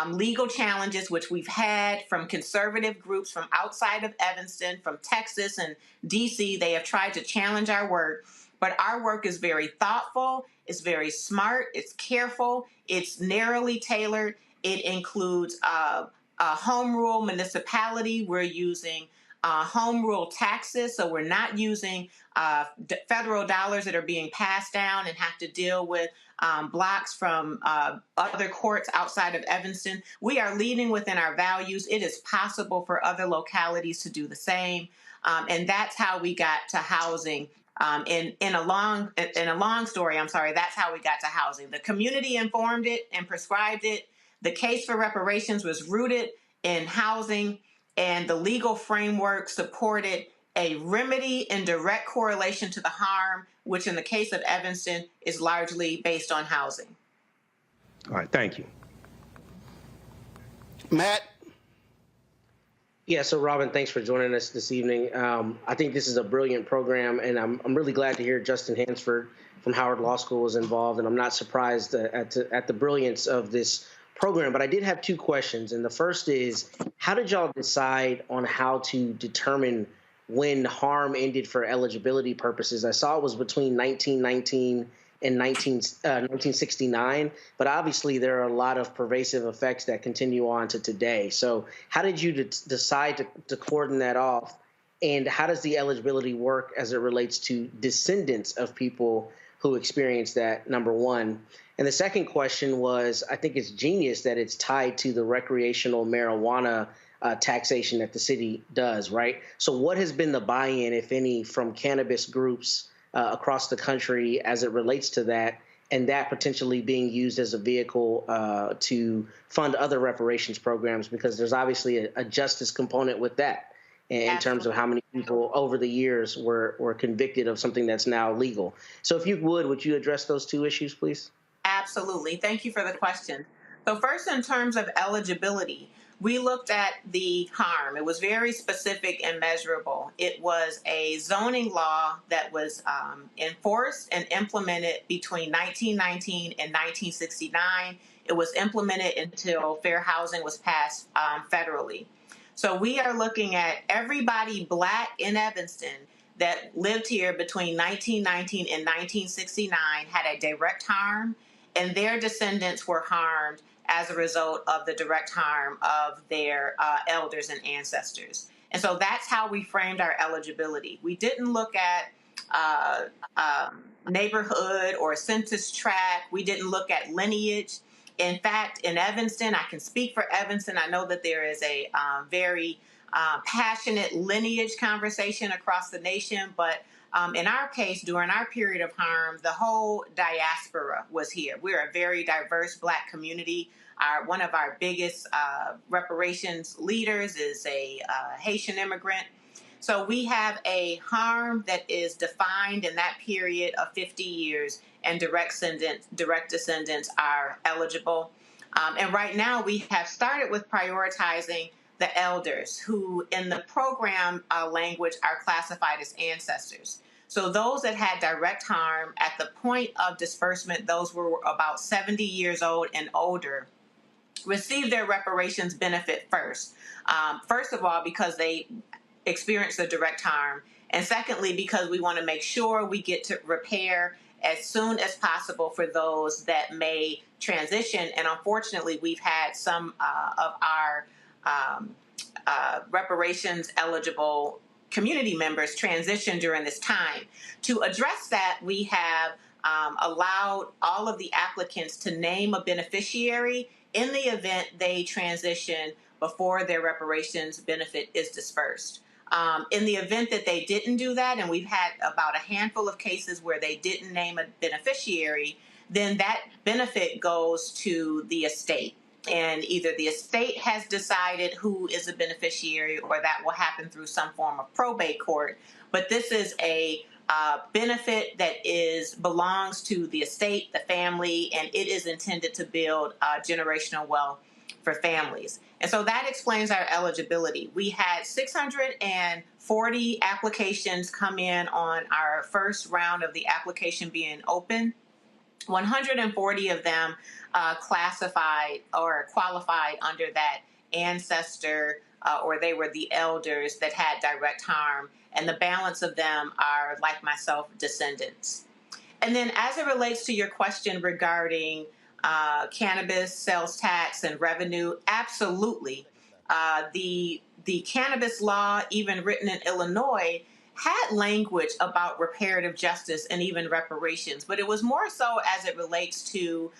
legal challenges, which we've had from conservative groups from outside of Evanston, from Texas and DC. They have tried to challenge our work, but our work is very thoughtful, it's very smart, it's careful, it's narrowly tailored. It includes a home rule municipality. We're using home rule taxes, so we're not using federal dollars that are being passed down and have to deal with blocks from other courts outside of Evanston. We are leading within our values. It is possible for other localities to do the same, and that's how we got to housing. In a long story, that's how we got to housing. The community informed it and prescribed it. The case for reparations was rooted in housing, and the legal framework supported a remedy in direct correlation to the harm, which in the case of Evanston is largely based on housing. All right, thank you. Matt? Yeah, so Robin, thanks for joining us this evening. I think this is a brilliant program, and I'm really glad to hear Justin Hansford from Howard Law School is involved, and I'm not surprised at the brilliance of this program. But I did have two questions, and the first is, how did y'all decide on how to determine when harm ended for eligibility purposes. I saw it was between 1919 and 1969, but obviously there are a lot of pervasive effects that continue on to today. So how did you decide to cordon that off? And how does the eligibility work as it relates to descendants of people who experienced that, number one? And the second question was, I think it's genius that it's tied to the recreational marijuana taxation that the city does, right? So what has been the buy-in, if any, from cannabis groups across the country as it relates to that, and that potentially being used as a vehicle to fund other reparations programs? Because there's obviously a justice component with that in terms of how many people over the years were convicted of something that's now legal. So if you would you address those two issues, please? Absolutely. Thank you for the question. So first, in terms of eligibility, we looked at the harm. It was very specific and measurable. It was a zoning law that was enforced and implemented between 1919 and 1969. It was implemented until fair housing was passed federally. So we are looking at everybody Black in Evanston that lived here between 1919 and 1969 had a direct harm, and their descendants were harmed as a result of the direct harm of their elders and ancestors. And so that's how we framed our eligibility. We didn't look at neighborhood or census tract. We didn't look at lineage. In fact, in Evanston, I can speak for Evanston. I know that there is a very passionate lineage conversation across the nation, but in our case, during our period of harm, the whole diaspora was here. We're a very diverse Black community. One of our biggest reparations leaders is a Haitian immigrant. So we have a harm that is defined in that period of 50 years, and direct descendants are eligible. And right now we have started with prioritizing the elders, who in the program language are classified as ancestors. So those that had direct harm at the point of disbursement, those were about 70 years old and older, received their reparations benefit first. First of all, because they experienced the direct harm, and secondly, because we want to make sure we get to repair as soon as possible for those that may transition. And unfortunately, we've had some of our reparations eligible community members transition during this time. To address that, we have allowed all of the applicants to name a beneficiary in the event they transition before their reparations benefit is dispersed. In the event that they didn't do that, and we've had about a handful of cases where they didn't name a beneficiary, then that benefit goes to the estate. And either the estate has decided who is a beneficiary, or that will happen through some form of probate court. But this is a benefit that belongs to the estate, the family, and it is intended to build generational wealth for families. And so that explains our eligibility. We had 640 applications come in on our first round of the application being open. 140 of them classified or qualified under that ancestor, or they were the elders that had direct harm, and the balance of them are, like myself, descendants. And then as it relates to your question regarding cannabis sales tax and revenue, absolutely. The cannabis law, even written in Illinois, had language about reparative justice and even reparations, but it was more so as it relates to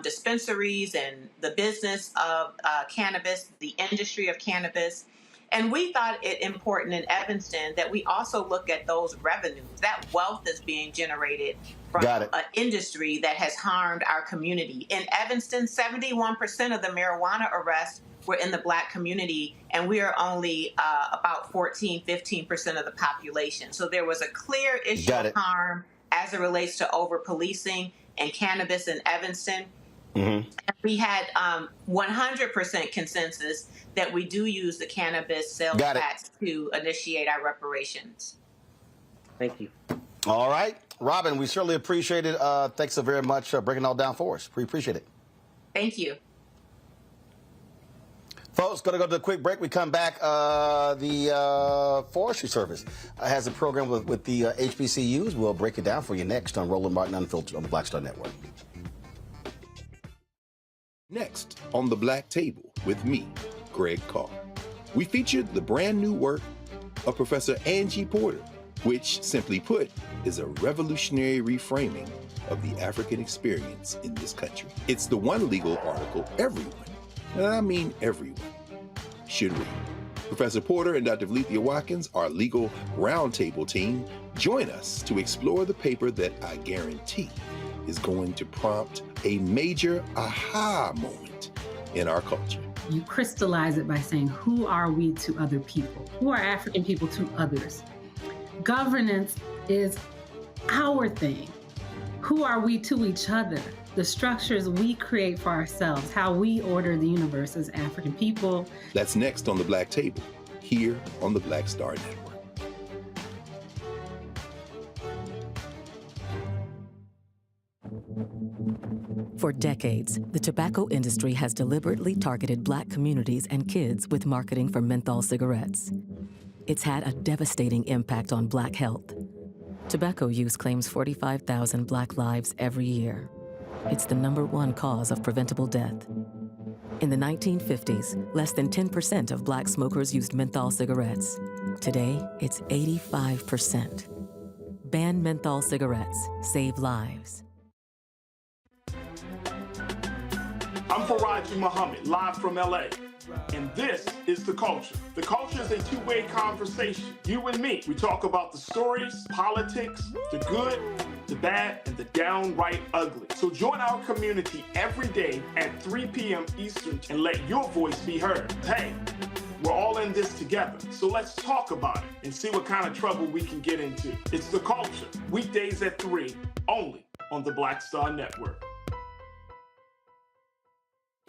dispensaries and the business of cannabis, the industry of cannabis. And we thought it important in Evanston that we also look at those revenues, that wealth that's being generated from an industry that has harmed our community. In Evanston, 71% of the marijuana arrests were in the Black community, and we are only about 15% of the population. So there was a clear issue of harm as it relates to over-policing and cannabis in Evanston. Mm-hmm. And we had 100% consensus that we do use the cannabis sales tax to initiate our reparations. Thank you. All right. Robin, we certainly appreciate it. Thanks so very much for breaking it all down for us. We appreciate it. Thank you. Folks, going to go to a quick break. We come back. The Forestry Service has a program with the HBCUs. We'll break it down for you next on Roland Martin Unfiltered on the Black Star Network. Next on The Black Table with me, Greg Carr. We featured the brand new work of Professor Angie Porter, which, simply put, is a revolutionary reframing of the African experience in this country. It's the one legal article everyone, and I mean everyone, should read. Professor Porter and Dr. Valeethia Watkins, our legal roundtable team, join us to explore the paper that I guarantee is going to prompt a major aha moment in our culture. You crystallize it by saying, who are we to other people? Who are African people to others? Governance is our thing. Who are we to each other? The structures we create for ourselves, how we order the universe as African people. That's next on The Black Table, here on the Black Star Network. For decades, the tobacco industry has deliberately targeted Black communities and kids with marketing for menthol cigarettes. It's had a devastating impact on Black health. Tobacco use claims 45,000 Black lives every year. It's the #1 cause of preventable death. In the 1950s, less than 10% of Black smokers used menthol cigarettes. Today, it's 85%. Ban menthol cigarettes. Save lives. I'm Faraji Muhammad, live from LA. And this is The Culture. The Culture is a two-way conversation. You and me. We talk about the stories, politics, the good, the bad, and the downright ugly. So join our community every day at 3 p.m. Eastern and let your voice be heard. Hey, we're all in this together. So let's talk about it and see what kind of trouble we can get into. It's The Culture. Weekdays at 3, only on the Black Star Network.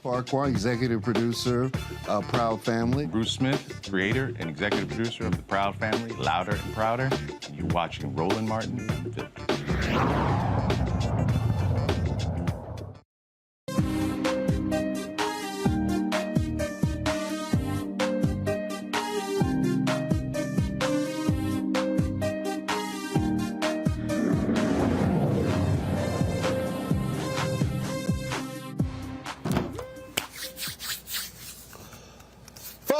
Farquhar, executive producer of Proud Family. Bruce Smith, creator and executive producer of The Proud Family, Louder and Prouder. And you're watching Roland Martin Unfiltered.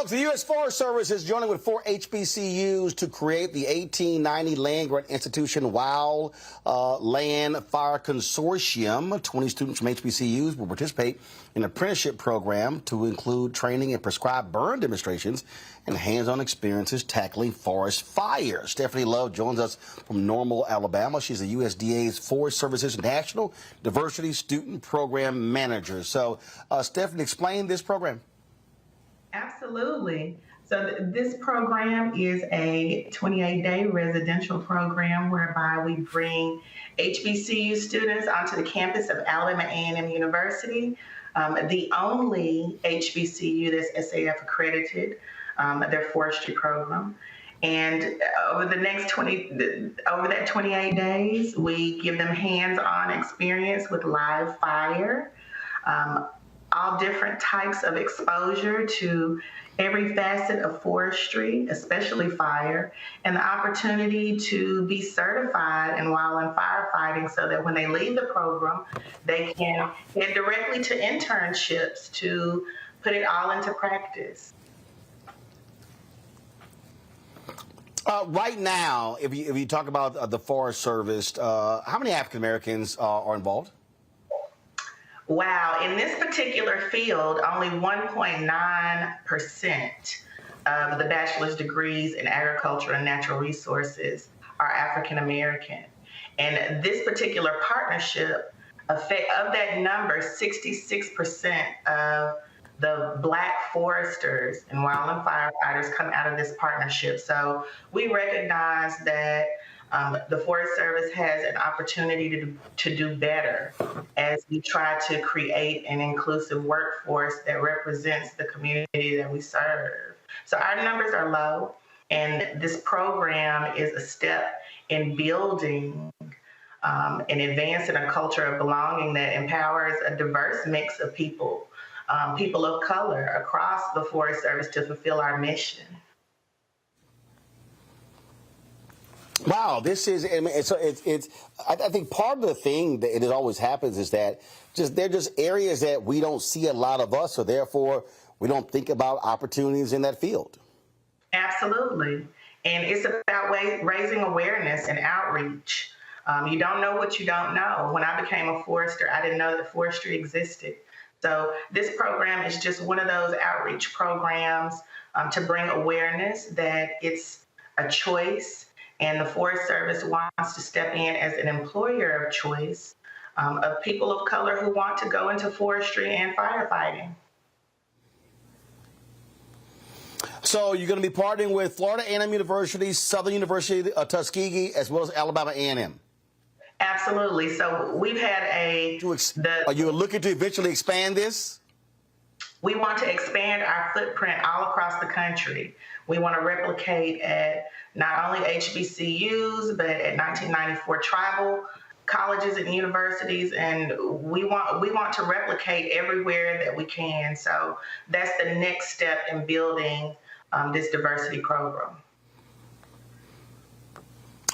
The U.S. Forest Service is joining with 4 HBCUs to create the 1890 Land Grant Institution Wild Land Fire Consortium. 20 students from HBCUs will participate in an apprenticeship program to include training and prescribed burn demonstrations and hands-on experiences tackling forest fire. Stephanie Love joins us from Normal, Alabama. She's the USDA's Forest Service's National Diversity Student Program Manager. So, Stephanie, explain this program. Absolutely. So this program is a 28-day residential program whereby we bring HBCU students onto the campus of Alabama A&M University, the only HBCU that's SAF accredited, their forestry program. And over that 28 days, we give them hands-on experience with live fire, all different types of exposure to every facet of forestry, especially fire, and the opportunity to be certified in wildland firefighting so that when they leave the program, they can head directly to internships to put it all into practice. Right now, if you talk about the Forest Service, how many African Americans are involved? Wow, in this particular field, only 1.9% of the bachelor's degrees in agriculture and natural resources are African American. And this particular partnership, of that number, 66% of the Black foresters and wildland firefighters come out of this partnership. So we recognize that the Forest Service has an opportunity to do better as we try to create an inclusive workforce that represents the community that we serve. So our numbers are low, and this program is a step in building and advancing a culture of belonging that empowers a diverse mix of people people of color across the Forest Service to fulfill our mission. Wow, this is, I mean, I think part of the thing that it always happens is that they're just areas that we don't see a lot of us, so therefore we don't think about opportunities in that field. Absolutely. And it's about raising awareness and outreach. You don't know what you don't know. When I became a forester, I didn't know that forestry existed. So this program is just one of those outreach programs to bring awareness that it's a choice, and the Forest Service wants to step in as an employer of choice of people of color who want to go into forestry and firefighting. So you're going to be partnering with Florida A&M University, Southern University, Tuskegee, as well as Alabama A&M. Absolutely. So we've had Are you looking to eventually expand this? We want to expand our footprint all across the country. We want to replicate at not only HBCUs, but at 1994 tribal colleges and universities, and we want to replicate everywhere that we can. So that's the next step in building this diversity program.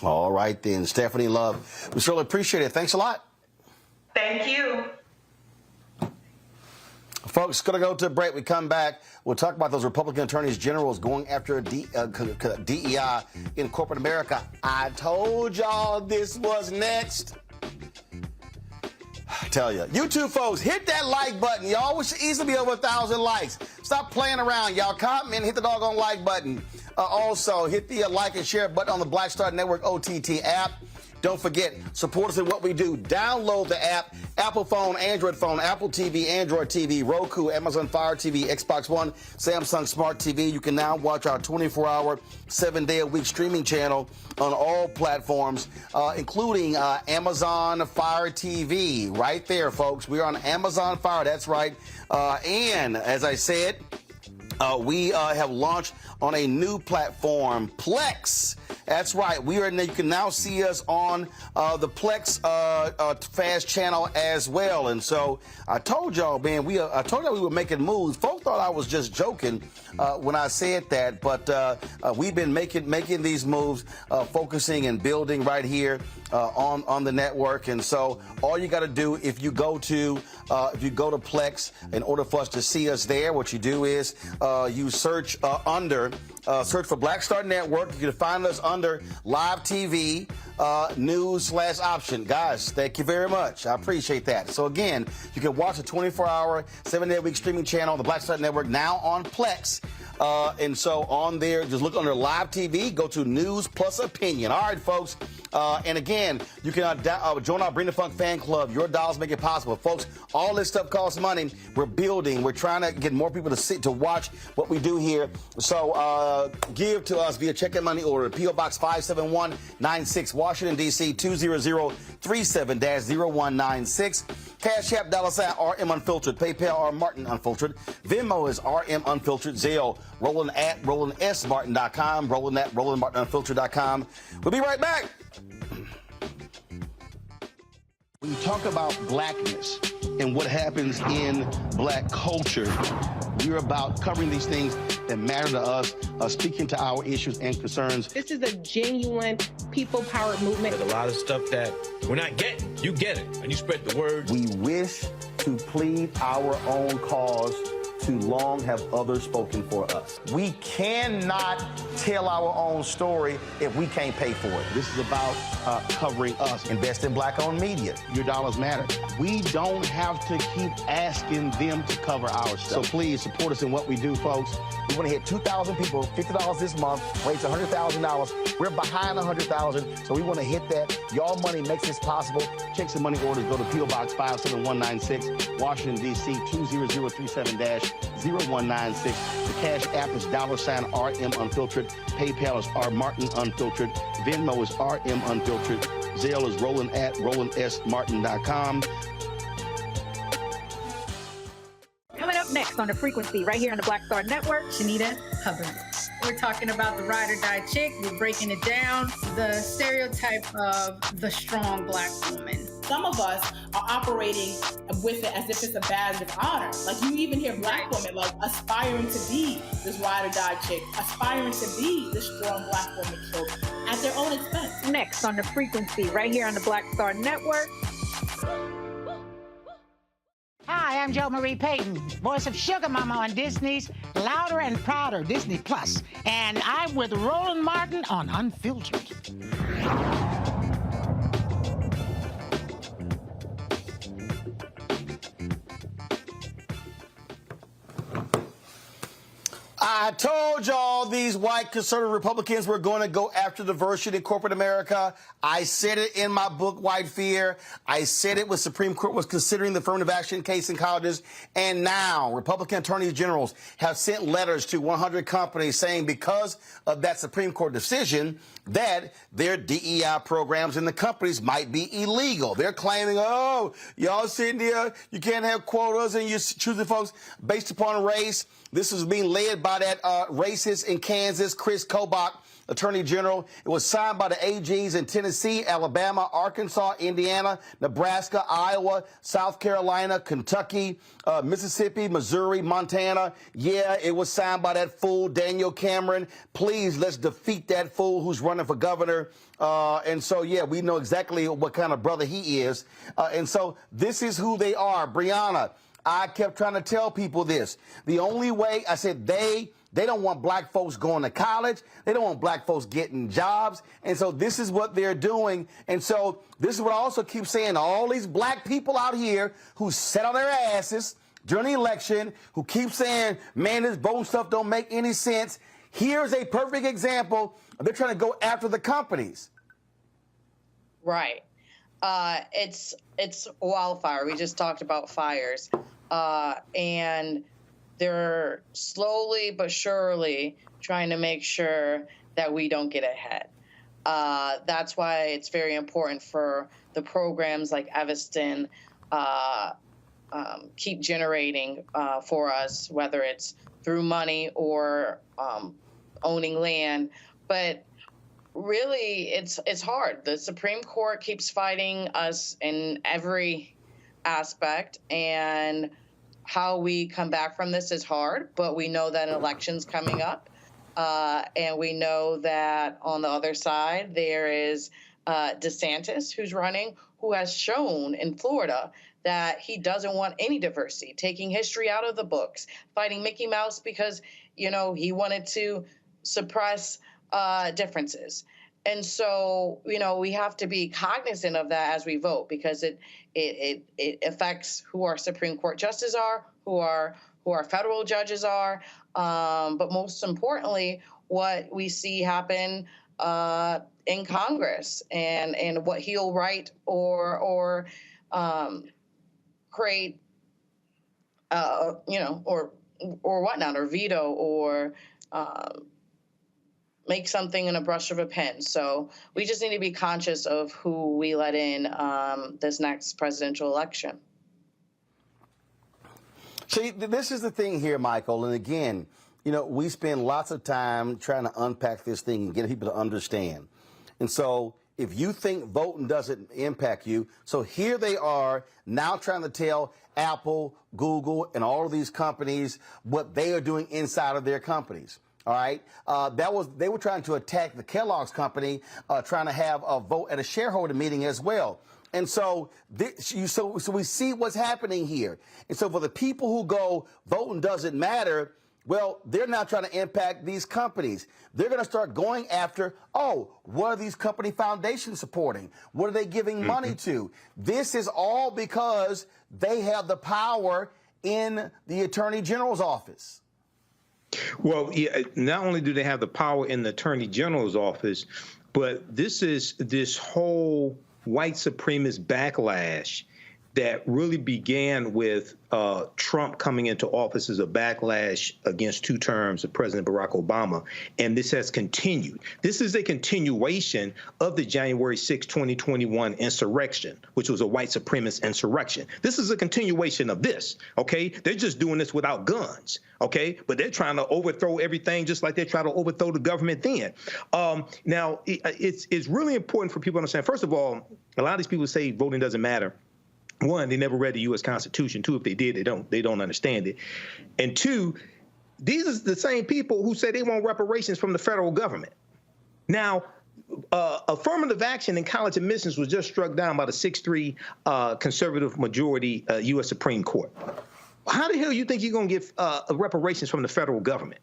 All right, then. Stephanie Love, we certainly appreciate it. Thanks a lot. Thank you. Folks, going to go to a break. We come back. We'll talk about those Republican attorneys generals going after DEI in corporate America. I told y'all this was next. I tell you, you two folks, hit that like button. Y'all, we should easily be over 1,000 likes. Stop playing around, y'all. Comment, hit the doggone like button. Also, hit the like and share button on the Black Star Network OTT app. Don't forget, support us in what we do. Download the app, Apple phone, Android phone, Apple TV, Android TV, Roku, Amazon Fire TV, Xbox One, Samsung Smart TV. You can now watch our 24-hour, 7-day-a-week streaming channel on all platforms, including Amazon Fire TV. Right there, folks. We're on Amazon Fire. That's right. And as I said, we have launched on a new platform, Plex. That's right. You can now see us on the Plex Fast channel as well. And so I told y'all, man, I told y'all we were making moves. Folks thought I was just joking when I said that, but we've been making these moves, focusing and building right here on the network. And so all you got to do, if you go to Plex, in order for us to see us there, what you do is you search for Black Star Network. You can find us under Live TV, News/Option. Guys, thank you very much. I appreciate that. So again, you can watch a 24-hour, 7-day-a-week streaming channel on the Black Star Network now on Plex. And so on there, just look under Live TV, go to News Plus Opinion. All right, folks. And again, you can join our Bring the Funk fan club. Your dollars make it possible. Folks, all this stuff costs money. We're building. We're trying to get more people to watch what we do here. So give to us via check and money order. P.O. Box 57196, Washington, D.C. 20037-0196. Cash App, $ RM Unfiltered. PayPal, R Martin Unfiltered. Venmo is RM Unfiltered. Zelle, Roland at RolandSMartin.com. Roland at RolandMartinUnfiltered.com. We'll be right back. When you talk about blackness and what happens in black culture, we're about covering these things that matter to us, speaking to our issues and concerns. This is a genuine people-powered movement. There's a lot of stuff that we're not getting. You get it, and you spread the word. We wish to plead our own cause. Too long have others spoken for us. We cannot tell our own story if we can't pay for it. This is about covering us. Invest in black-owned media. Your dollars matter. We don't have to keep asking them to cover our stuff. So please support us in what we do, folks. We want to hit 2,000 people, $50 this month, raise $100,000. We're behind $100,000, so we want to hit that. Y'all money makes this possible. Check some money orders. Go to P.O. Box 57196, Washington, D.C. 20037-0196. The Cash App is $RM Unfiltered. PayPal is R Martin Unfiltered. Venmo is RM Unfiltered. Zelle is Roland at RolandSMartin.com. Coming up next on The Frequency, right here on the Black Star Network, Shanita Hubbard. We're talking about the ride or die chick. We're breaking it down. The stereotype of the strong black woman. some of us are operating with it as if it's a badge of honor. Like you even hear Black women like aspiring to be this ride or die chick, aspiring to be this strong Black woman trope at their own expense. Next on The Frequency, right here on the Black Star Network. Hi, I'm Jo Marie Payton, voice of Sugar Mama on Disney's Louder and Prouder Disney Plus, and I'm with Roland Martin on Unfiltered. I told y'all these white conservative Republicans were going to go after diversity in corporate America. I said it in my book, White Fear. I said it when Supreme Court was considering the affirmative action case in colleges. And now Republican attorneys generals have sent letters to 100 companies saying because of that Supreme Court decision that their DEI programs in the companies might be illegal. They're claiming, oh, y'all sitting there, you can't have quotas and you're choosing folks based upon race. This is being led by that racist in Kansas, Chris Kobach, Attorney General. It was signed by the AGs in Tennessee, Alabama, Arkansas, Indiana, Nebraska, Iowa, South Carolina, Kentucky, Mississippi, Missouri, Montana. Yeah, it was signed by that fool, Daniel Cameron. Please, let's defeat that fool who's running for governor. And so, yeah, we know exactly what kind of brother he is. And so this is who they are. Brianna, I kept trying to tell people this. The only way, I said, they don't want black folks going to college. They don't want black folks getting jobs. And so this is what they're doing. And so this is what I also keep saying to all these black people out here who sat on their asses during the election, who keep saying, man, this voting stuff don't make any sense. Here's a perfect example. They're trying to go after the companies. Right. It's wildfire. We just talked about fires. And they're slowly but surely trying to make sure that we don't get ahead. That's why it's very important for the programs like Evanston keep generating for us, whether it's through money or owning land. But really, it's hard. The Supreme Court keeps fighting us in every aspect, and how we come back from this is hard, but we know that an election's coming up, and we know that on the other side there is DeSantis, who's running, who has shown in Florida that he doesn't want any diversity, taking history out of the books, fighting Mickey Mouse because, he wanted to suppress differences. And so, we have to be cognizant of that as we vote, because it affects who our Supreme Court justices are, who our federal judges are, but most importantly, what we see happen in Congress and what he'll write or create, or whatnot, or veto or make something in a brush of a pen. So we just need to be conscious of who we let in this next presidential election. See, this is the thing here, Michael. And again, we spend lots of time trying to unpack this thing and get people to understand. And so if you think voting doesn't impact you, so here they are now trying to tell Apple, Google, and all of these companies what they are doing inside of their companies. All right. They were trying to attack the Kellogg's company, trying to have a vote at a shareholder meeting as well. And so, so we see what's happening here. And so for the people who go, voting doesn't matter, well, they're now trying to impact these companies. They're going to start going after, what are these company foundations supporting? What are they giving money to? This is all because they have the power in the Attorney General's office. Well, yeah, not only do they have the power in the Attorney General's office, but this whole white supremacist backlash that really began with Trump coming into office as a backlash against 2 terms of President Barack Obama. And this has continued. This is a continuation of the January 6, 2021 insurrection, which was a white supremacist insurrection. This is a continuation of this, okay? They're just doing this without guns, okay? But they're trying to overthrow everything just like they try to overthrow the government then. Now, it's really important for people to understand. First of all, a lot of these people say voting doesn't matter. 1, they never read the U.S. Constitution. 2, if they did, they don't understand it. And 2, these are the same people who say they want reparations from the federal government. Now, affirmative action in college admissions was just struck down by the 6-3 conservative majority U.S. Supreme Court. How the hell you think you're going to get reparations from the federal government?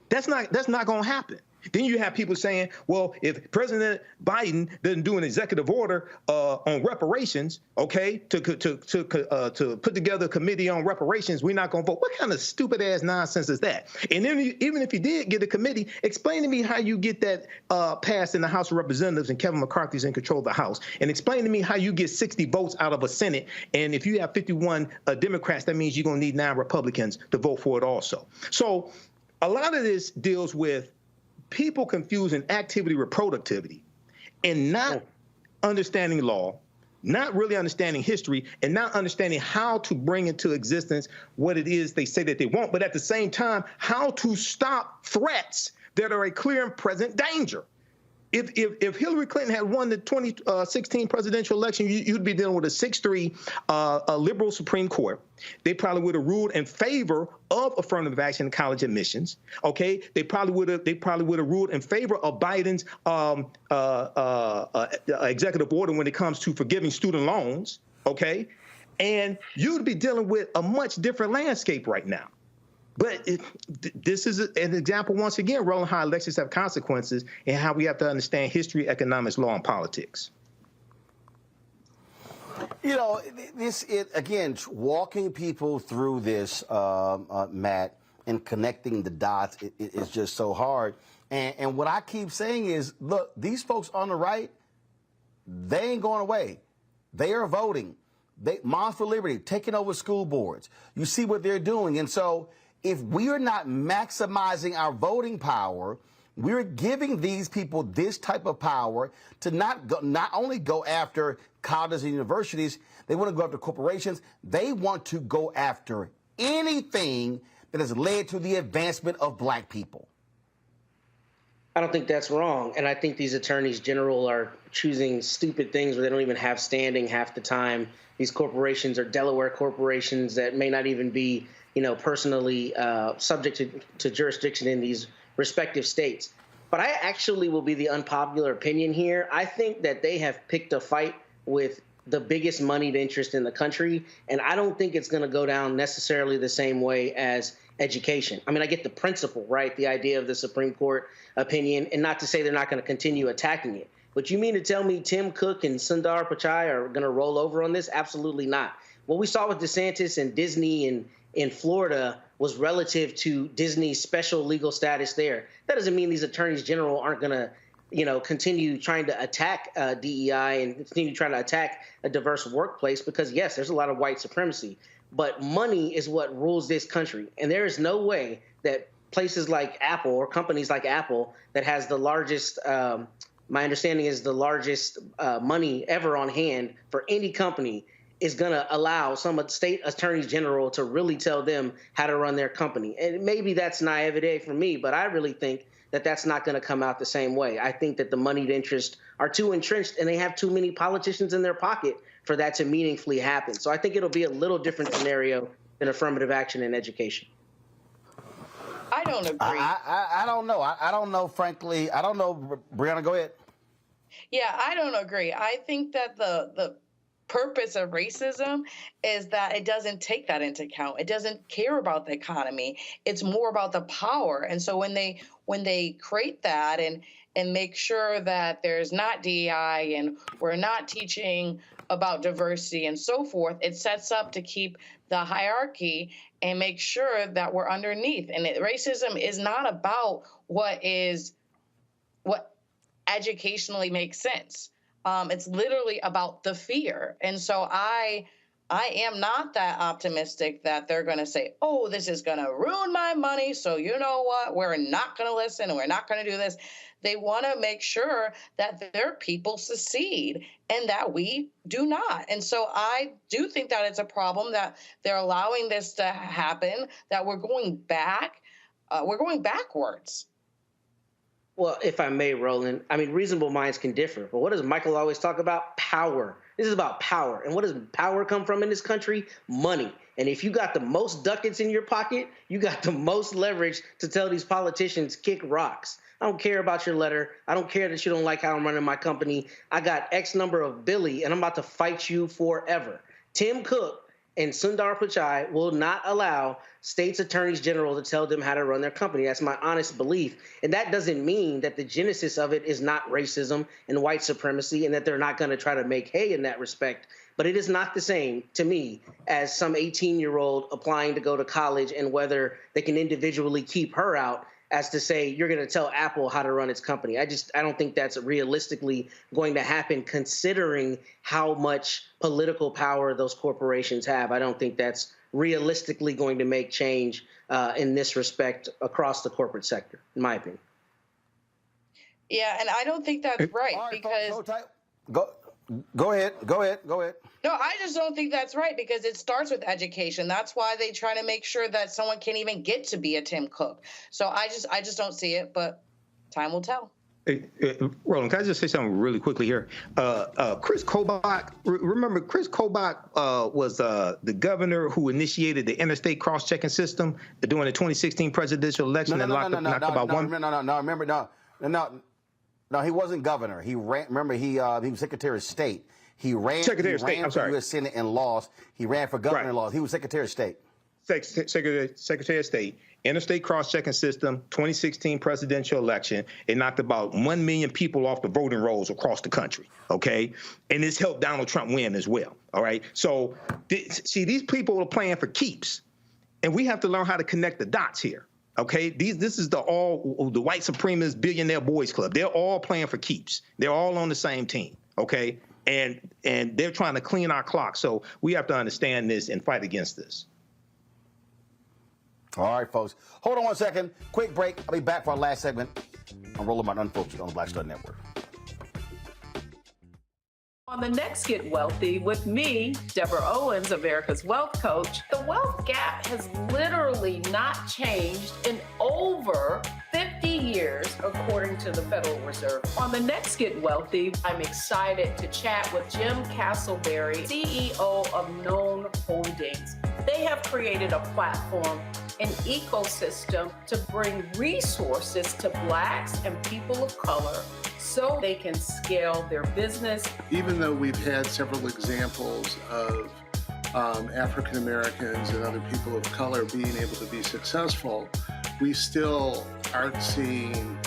That's not going to happen. Then you have people saying, well, if President Biden doesn't do an executive order on reparations, okay, to put together a committee on reparations, we're not going to vote. What kind of stupid ass nonsense is that? And then even if you did get a committee, explain to me how you get that passed in the House of Representatives and Kevin McCarthy's in control of the House. And explain to me how you get 60 votes out of a Senate. And if you have 51 Democrats, that means you're going to need 9 Republicans to vote for it also. So a lot of this deals with people confusing activity with productivity and not understanding law, not really understanding history, and not understanding how to bring into existence what it is they say that they want, but at the same time, how to stop threats that are a clear and present danger. If Hillary Clinton had won the 2016 presidential election, you'd be dealing with a 6-3 liberal Supreme Court. They probably would have ruled in favor of affirmative action in college admissions. Okay, they probably would have ruled in favor of Biden's executive order when it comes to forgiving student loans. Okay, and you'd be dealing with a much different landscape right now. But this is an example, once again, Roland, how elections have consequences and how we have to understand history, economics, law, and politics. You know, again, walking people through this, Matt, and connecting the dots is just so hard. And what I keep saying is, look, these folks on the right, they ain't going away. They are voting. Moms for Liberty, taking over school boards. You see what they're doing. And so if we are not maximizing our voting power, we're giving these people this type of power to not only go after colleges and universities, they want to go after corporations. They want to go after anything that has led to the advancement of black people. I don't think that's wrong. And I think these attorneys general are choosing stupid things where they don't even have standing half the time. These corporations are Delaware corporations that may not even be, personally subject to jurisdiction in these respective states. But I actually will be the unpopular opinion here. I think that they have picked a fight with the biggest moneyed interest in the country, and I don't think it's going to go down necessarily the same way as education. I mean, I get the principle, right? The idea of the Supreme Court opinion, and not to say they're not going to continue attacking it. But you mean to tell me Tim Cook and Sundar Pichai are going to roll over on this? Absolutely not. What we saw with DeSantis and Disney in Florida was relative to Disney's special legal status there. That doesn't mean these attorneys general aren't going to, continue trying to attack DEI and continue trying to attack a diverse workplace because, yes, there's a lot of white supremacy. But money is what rules this country. And there is no way that places like Apple or companies like Apple that has the largest, my understanding is the largest money ever on hand for any company is going to allow some state attorneys general to really tell them how to run their company. And maybe that's naivete for me, but I really think that that's not going to come out the same way. I think that the moneyed interests are too entrenched and they have too many politicians in their pocket for that to meaningfully happen. So I think it'll be a little different scenario than affirmative action in education. I don't agree. I don't know. I don't know, frankly. I don't know. Brianna, go ahead. Yeah, I don't agree. I think that the purpose of racism is that it doesn't take that into account. It doesn't care about the economy. It's more about the power. And so when they create that and make sure that there's not DEI and we're not teaching about diversity and so forth, it sets up to keep the hierarchy and make sure that we're underneath. And racism is not about what educationally makes sense. It's literally about the fear. And so I I am not that optimistic that they're going to say, oh, this is going to ruin my money. So you know what? We're not going to listen and we're not going to do this. They want to make sure that their people succeed and that we do not. And so I do think that it's a problem that they're allowing this to happen, that we're going back. We're going backwards. Well, if I may, Roland, I mean, reasonable minds can differ, but what does Michael always talk about? Power. This is about power. And what does power come from in this country? Money. And if you got the most ducats in your pocket, you got the most leverage to tell these politicians kick rocks. I don't care about your letter. I don't care that you don't like how I'm running my company. I got X number of Billy, and I'm about to fight you forever. Tim Cook and Sundar Pichai will not allow states' attorneys general to tell them how to run their company. That's my honest belief. And that doesn't mean that the genesis of it is not racism and white supremacy and that they're not going to try to make hay in that respect. But it is not the same to me as some 18-year-old applying to go to college and whether they can individually keep her out as to say you're going to tell Apple how to run its company. I don't think that's realistically going to happen considering how much political power those corporations have. I don't think that's realistically going to make change in this respect across the corporate sector, in my opinion. Yeah, and I don't think that's right because... Go ahead. No, I just don't think that's right because it starts with education. That's why they try to make sure that someone can't even get to be a Tim Cook. So I just don't see it, but time will tell. Roland, can I just say something really quickly here? Chris Kobach, remember Chris Kobach was the governor who initiated the interstate cross-checking system during the 2016 presidential election and knocked about one. No, he wasn't governor. He ran. Remember, he was Secretary of State. He ran. Secretary of State. I'm sorry. U.S. Senate and lost. He ran for governor and lost. He was Secretary of State. Secretary of State. Interstate cross-checking system. 2016 presidential election. It knocked about 1 million people off the voting rolls across the country. Okay, and this helped Donald Trump win as well. All right. So see, these people are playing for keeps, and we have to learn how to connect the dots here. Okay, this is the white supremacist billionaire boys club. They're all playing for keeps. They're all on the same team. Okay, and they're trying to clean our clock. So we have to understand this and fight against this. All right, folks. Hold on one second. Quick break. I'll be back for our last segment on Roland Martin Unfiltered on the Black Star Network. On the next Get Wealthy with me, Deborah Owens, America's Wealth Coach, the wealth gap has literally not changed in over 50 years, according to the Federal Reserve. On the next Get Wealthy, I'm excited to chat with Jim Castleberry, CEO of Known Holdings. They have created a platform, an ecosystem to bring resources to Blacks and people of color so they can scale their business. Even though we've had several examples of African Americans and other people of color being able to be successful, we still aren't seeing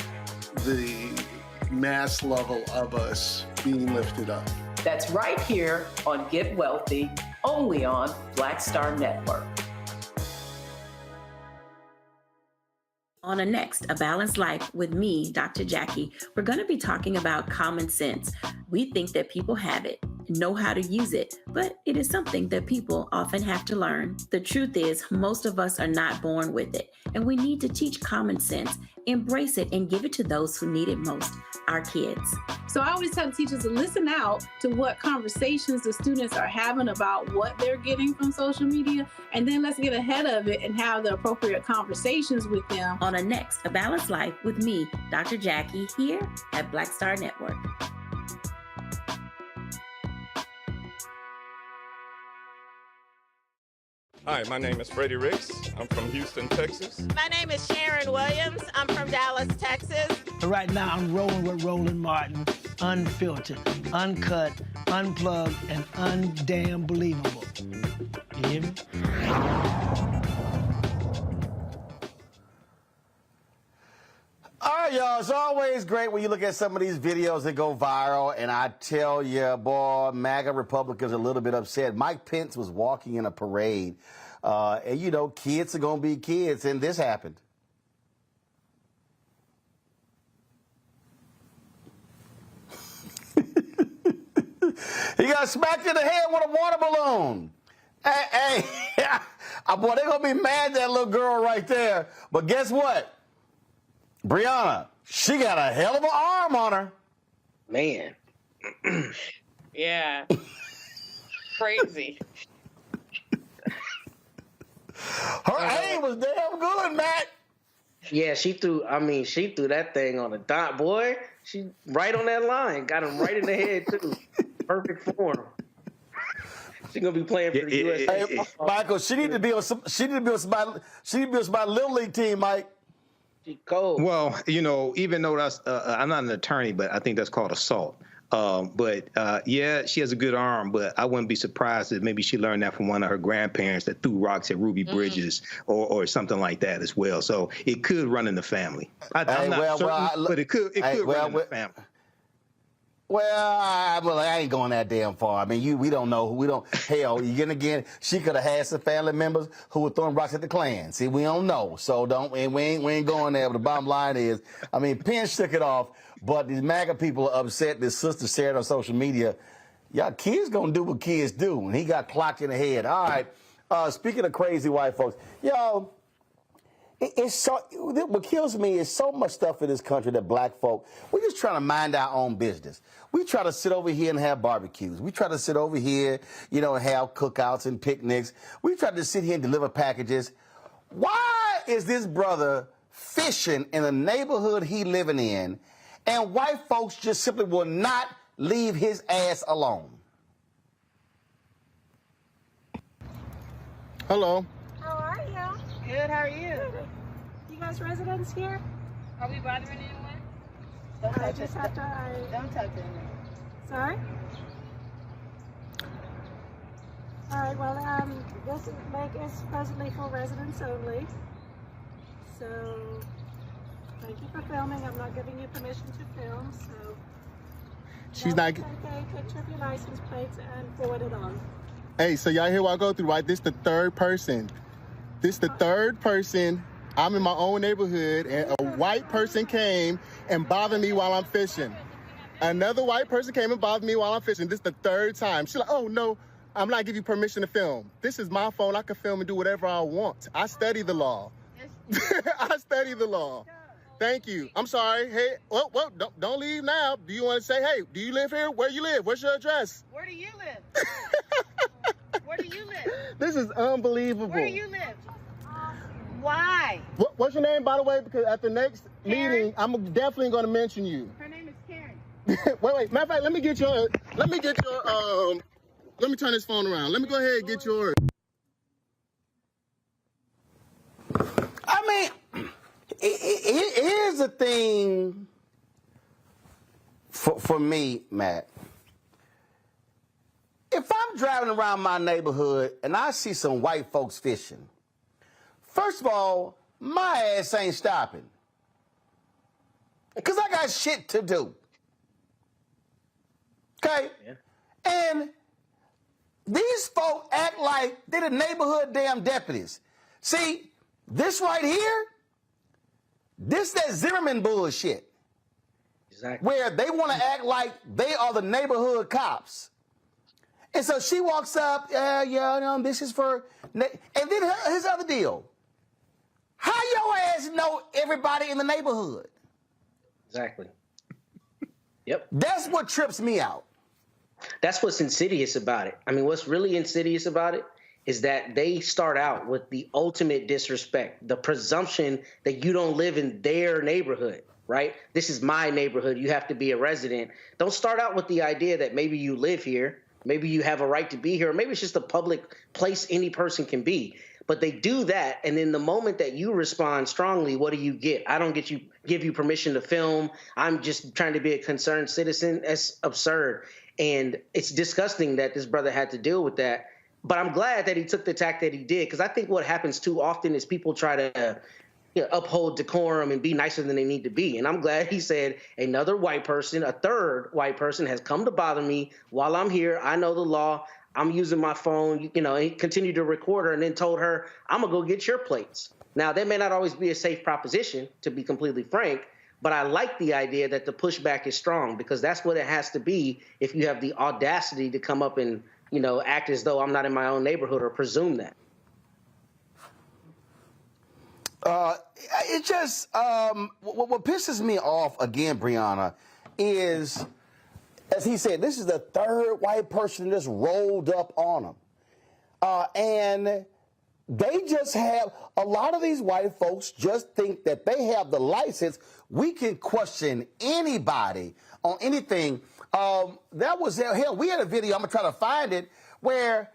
the mass level of us being lifted up. That's right here on Get Wealthy, only on Black Star Network. On a next, A Balanced Life with me, Dr. Jackie, we're going to be talking about common sense. We think that people have it, know how to use it, but it is something that people often have to learn. The truth is, most of us are not born with it, and we need to teach common sense, embrace it, and give it to those who need it most, our kids. So I always tell teachers to listen out to what conversations the students are having about what they're getting from social media, and then let's get ahead of it and have the appropriate conversations with them. On a next, A Balanced Life with me, Dr. Jackie, here at Black Star Network. Hi, my name is Freddie Ricks. I'm from Houston, Texas. My name is Sharon Williams. I'm from Dallas, Texas. Right now, I'm rolling with Roland Martin, unfiltered, uncut, unplugged, and undamn believable. You hear me? All right, y'all. It's always great when you look at some of these videos that go viral, and I tell you, boy, MAGA Republicans are a little bit upset. Mike Pence was walking in a parade, and, you know, kids are going to be kids, and this happened. He got smacked in the head with a water balloon. Hey, boy, they're going to be mad at that little girl right there. But guess what? Brianna, she got a hell of an arm on her. Man. Yeah. Crazy. Her aim was damn good, Matt. Yeah, she threw that thing on the dot, boy. She right on that line. Got him right in the head, too. Perfect form. She's gonna be playing for the USA. Hey, Michael, she need to be on somebody Little League team, Mike. She cold. Well, even though that's I'm not an attorney, but I think that's called assault. Yeah, she has a good arm, but I wouldn't be surprised if maybe she learned that from one of her grandparents that threw rocks at Ruby Bridges or something like that as well. So it could run in the family. I'm not certain, but it could run in the family. Well, I ain't going that damn far. I mean, we don't know. Hell, again, she could have had some family members who were throwing rocks at the Klan. See, we don't know. So we ain't going there. But the bottom line is, I mean, Penn shook it off, but these MAGA people are upset. This sister shared on social media. Y'all kids gonna do what kids do. And he got clocked in the head. All right. Speaking of crazy white folks, what kills me is so much stuff in this country that black folk, we're just trying to mind our own business. We try to sit over here and have barbecues. We try to sit over here, and have cookouts and picnics. We try to sit here and deliver packages. Why is this brother fishing in the neighborhood he living in, and white folks just simply will not leave his ass alone? Hello. How are you? Good, how are you? Good. You guys residents here? Are we bothering anyone? Don't touch it. Don't touch it. Sorry? All right, well, this lake is presently for residents only. So, thank you for filming. I'm not giving you permission to film, so. She's not. Okay, picture of your license plates and forward it on. Hey, so y'all hear what I go through, right? This the third person. I'm in my own neighborhood, and a white person came and bothered me while I'm fishing. Another white person came and bothered me while I'm fishing. This is the third time. She's like, oh, no, I'm not giving you permission to film. This is my phone. I can film and do whatever I want. I study the law. I study the law. Thank you. I'm sorry. Hey, well, don't leave now. Do you want to say, hey, do you live here? Where you live? What's your address? Where do you live? Where do you live? This is unbelievable. Where do you live? Why? What's your name, by the way? Because at the next meeting, I'm definitely going to mention you. Her name is Karen. wait. Matter of fact, let me turn this phone around. Let me go ahead and get your. I mean, here's the thing for me, Matt. If I'm driving around my neighborhood and I see some white folks fishing, first of all, my ass ain't stopping. Because I got shit to do. Okay? Yeah. And these folk act like they're the neighborhood damn deputies. See, this right here, this that Zimmerman bullshit. Exactly. Where they want to act like they are the neighborhood cops. And so she walks up, this is for... And then here's the other deal. How your ass know everybody in the neighborhood? Exactly. Yep. That's what trips me out. That's what's insidious about it. I mean, what's really insidious about it is that they start out with the ultimate disrespect, the presumption that you don't live in their neighborhood, right? This is my neighborhood. You have to be a resident. Don't start out with the idea that maybe you live here, maybe you have a right to be here, or maybe it's just a public place any person can be. But they do that, and then the moment that you respond strongly, what do you get? I don't give you permission to film. I'm just trying to be a concerned citizen. That's absurd. And it's disgusting that this brother had to deal with that. But I'm glad that he took the tack that he did, because I think what happens too often is people try to uphold decorum and be nicer than they need to be. And I'm glad he said another white person, a third white person has come to bother me while I'm here. I know the law. I'm using my phone, he continued to record her and then told her, I'm going to go get your plates. Now, that may not always be a safe proposition, to be completely frank, but I like the idea that the pushback is strong, because that's what it has to be if you have the audacity to come up and act as though I'm not in my own neighborhood or presume that. It just, what pisses me off again, Brianna, is, as he said, this is the third white person that's rolled up on him. And they just have, a lot of these white folks just think that they have the license. We can question anybody on anything. That was, hell, we had a video, I'm going to try to find it, where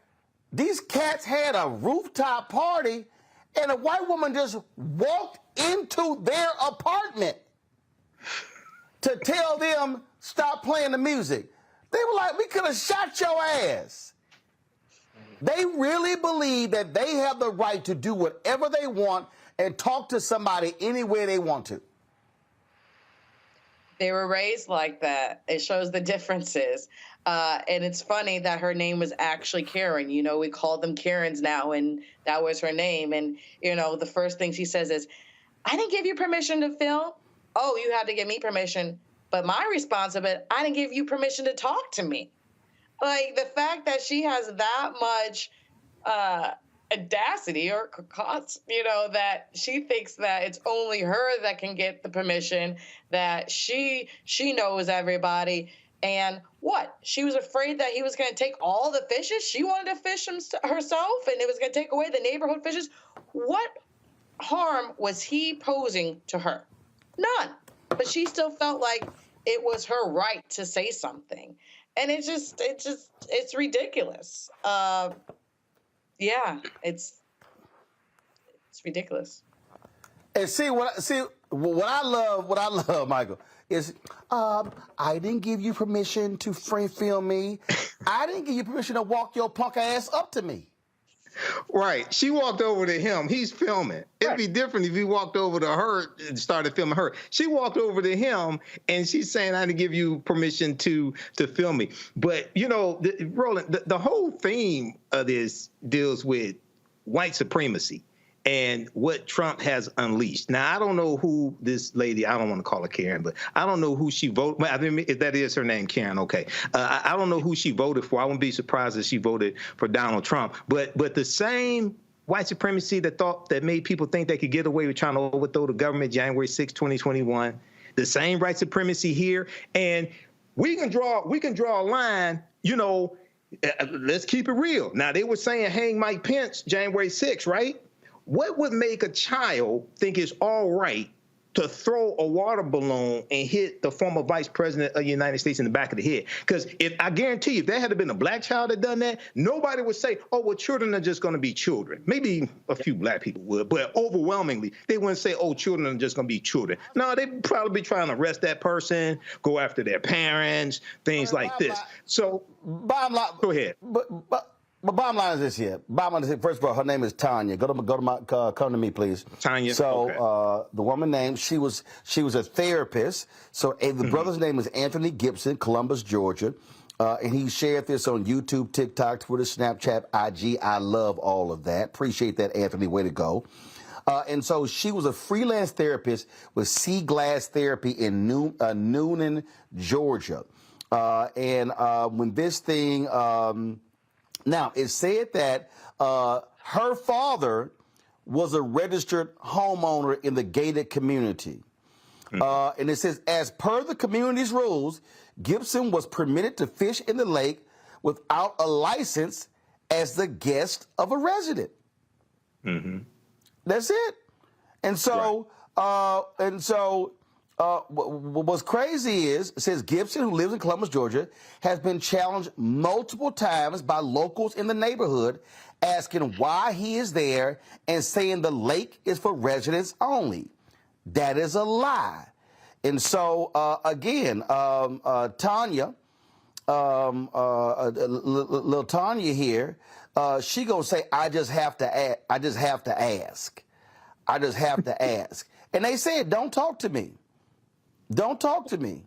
these cats had a rooftop party and a white woman just walked into their apartment to tell them, stop playing the music. They were like, we could have shot your ass. They really believe that they have the right to do whatever they want and talk to somebody any way they want to. They were raised like that. It shows the differences. And it's funny that her name was actually Karen. We call them Karens now, and that was her name. And, the first thing she says is, I didn't give you permission to film. Oh, you had to give me permission. But my response of it, I didn't give you permission to talk to me. Like, the fact that she has that much audacity or that she thinks that it's only her that can get the permission, that she knows everybody. And what? She was afraid that he was going to take all the fishes? She wanted to fish herself, and it was going to take away the neighborhood fishes? What harm was he posing to her? None. But she still felt like it was her right to say something. And it's ridiculous. It's ridiculous. And what I love, Michael, is I didn't give you permission to film me. I didn't give you permission to walk your punk ass up to me. Right. She walked over to him. He's filming. It'd be different if he walked over to her and started filming her. She walked over to him, and she's saying, I didn't give you permission to film me. But, Roland, the whole theme of this deals with white supremacy and what Trump has unleashed. Now, I don't know who this lady, I don't want to call her Karen, but I don't know who she voted. Well, I mean, if that is her name, Karen, okay. I don't know who she voted for. I wouldn't be surprised if she voted for Donald Trump. But the same white supremacy that made people think they could get away with trying to overthrow the government January 6, 2021, the same white supremacy here. And we can draw a line, let's keep it real. Now, they were saying hang Mike Pence January 6, right? What would make a child think it's all right to throw a water balloon and hit the former vice president of the United States in the back of the head? Because I guarantee you, if there had been a black child that done that, nobody would say, oh, well, children are just going to be children. Maybe a few black people would, but overwhelmingly, they wouldn't say, oh, children are just going to be children. No, they'd probably be trying to arrest that person, go after their parents, things like this. So, go ahead. But bottom line is this here. First of all, her name is Tanya. Come to me, please. Tanya. So okay. The woman name, she was a therapist. So the brother's name is Anthony Gibson, Columbus, Georgia. And he shared this on YouTube, TikTok, Twitter, Snapchat, IG. I love all of that. Appreciate that, Anthony. Way to go. And so she was a freelance therapist with Sea Glass Therapy in Noonan, Georgia. When this thing... Now, it said that her father was a registered homeowner in the gated community. And it says, as per the community's rules, Gibson was permitted to fish in the lake without a license as the guest of a resident. Mm-hmm. That's it. And so, what's crazy is, it says Gibson, who lives in Columbus, Georgia, has been challenged multiple times by locals in the neighborhood, asking why he is there and saying the lake is for residents only. That is a lie. And so, again, Tanya, little Tanya here, she gonna say, I just have to ask. I just have to ask. And they said, don't talk to me. Don't talk to me.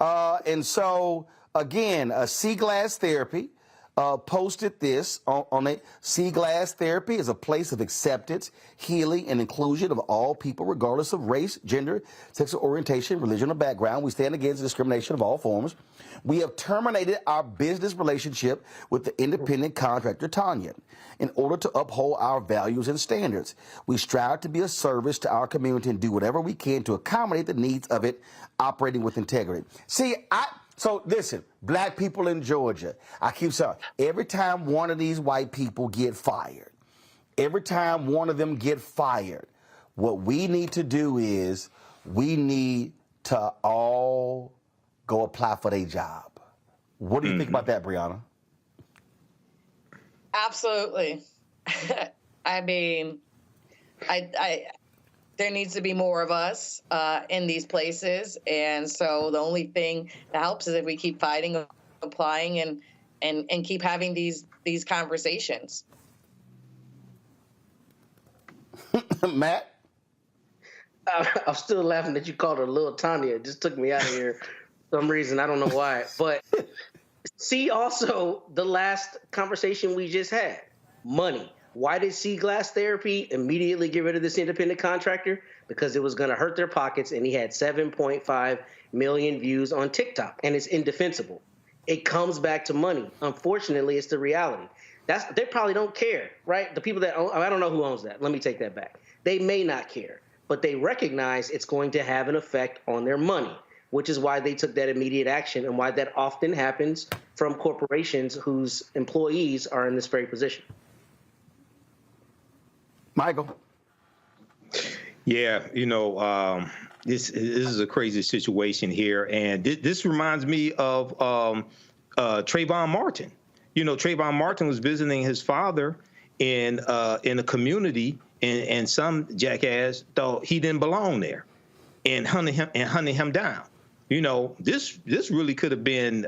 And so, again, Sea Glass Therapy, posted this on it. See Glass Therapy is a place of acceptance, healing, and inclusion of all people, regardless of race, gender, sexual orientation, religion, or background. We stand against discrimination of all forms. We have terminated our business relationship with the independent contractor, Tanya, in order to uphold our values and standards. We strive to be a service to our community and do whatever we can to accommodate the needs of it, operating with integrity. So listen, black people in Georgia, I keep saying, every time one of these white people get fired, every time one of them get fired, what we need to do is we need to all go apply for their job. What do you think about that, Brianna? Absolutely. I mean, there needs to be more of us in these places. And so the only thing that helps is if we keep fighting, applying, and keep having these conversations. Matt? I'm still laughing that you called her Little Tanya. It just took me out of here for some reason. I don't know why. But see also the last conversation we just had, money. Why did See Glass Therapy immediately get rid of this independent contractor? Because it was going to hurt their pockets, and he had 7.5 million views on TikTok, and it's indefensible. It comes back to money. Unfortunately, it's the reality. They probably don't care, right? The people that own, I don't know who owns that. Let me take that back. They may not care, but they recognize it's going to have an effect on their money, which is why they took that immediate action and why that often happens from corporations whose employees are in this very position. Michael? Yeah, this is a crazy situation here. And this reminds me of Trayvon Martin. Trayvon Martin was visiting his father in a community, and some jackass thought he didn't belong there and hunted him down. This really could have been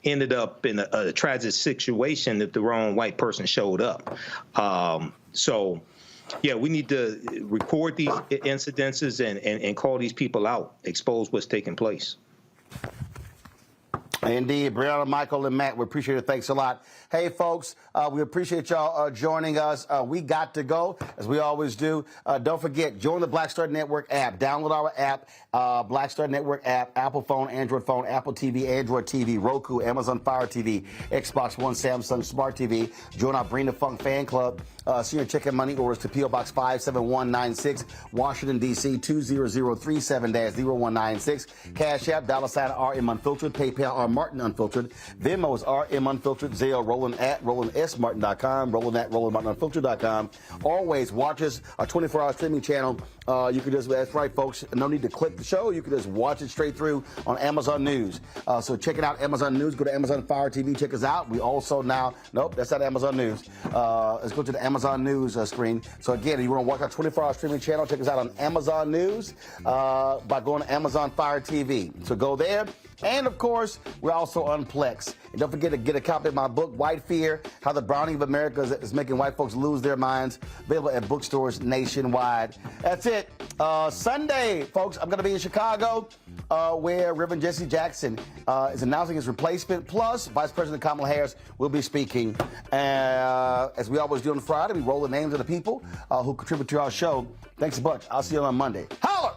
ended up in a tragic situation if the wrong white person showed up. So, yeah, we need to record these incidences and call these people out, expose what's taking place. Indeed. Brianna, Michael, and Matt, we appreciate it. Thanks a lot. Hey, folks, we appreciate y'all joining us. We got to go, as we always do. Don't forget, join the Black Star Network app. Download our app, Black Star Network app, Apple phone, Apple TV, Android TV, Roku, Amazon Fire TV, Xbox One, Samsung Smart TV. Join our Bring the Funk fan club. Send your check and money orders to P.O. Box 57196, Washington, D.C. 20037-0196. Cash App, $RM Unfiltered, PayPal, R Martin Unfiltered. Venmo is RM Unfiltered. Zelle, Roland at RolandSMartin.com, Roland at RolandMartinUnfiltered.com. Always watch us, our 24-hour streaming channel. You can just, that's right, folks, no need to click the show. You can just watch it straight through on Amazon News. So check it out, Amazon News. Go to Amazon Fire TV, check us out. We also now, nope, that's not Amazon News. Let's go to the Amazon News screen. So again, if you want to watch our 24-hour streaming channel, check us out on Amazon News by going to Amazon Fire TV. So go there. And, of course, we're also on Plex. And don't forget to get a copy of my book, White Fear, How the Browning of America is Making White Folks Lose Their Minds, available at bookstores nationwide. That's it. Sunday, folks, I'm going to be in Chicago, where Reverend Jesse Jackson is announcing his replacement. Plus, Vice President Kamala Harris will be speaking. As we always do on Friday, we roll the names of the people who contribute to our show. Thanks a bunch. I'll see you on Monday. Holler!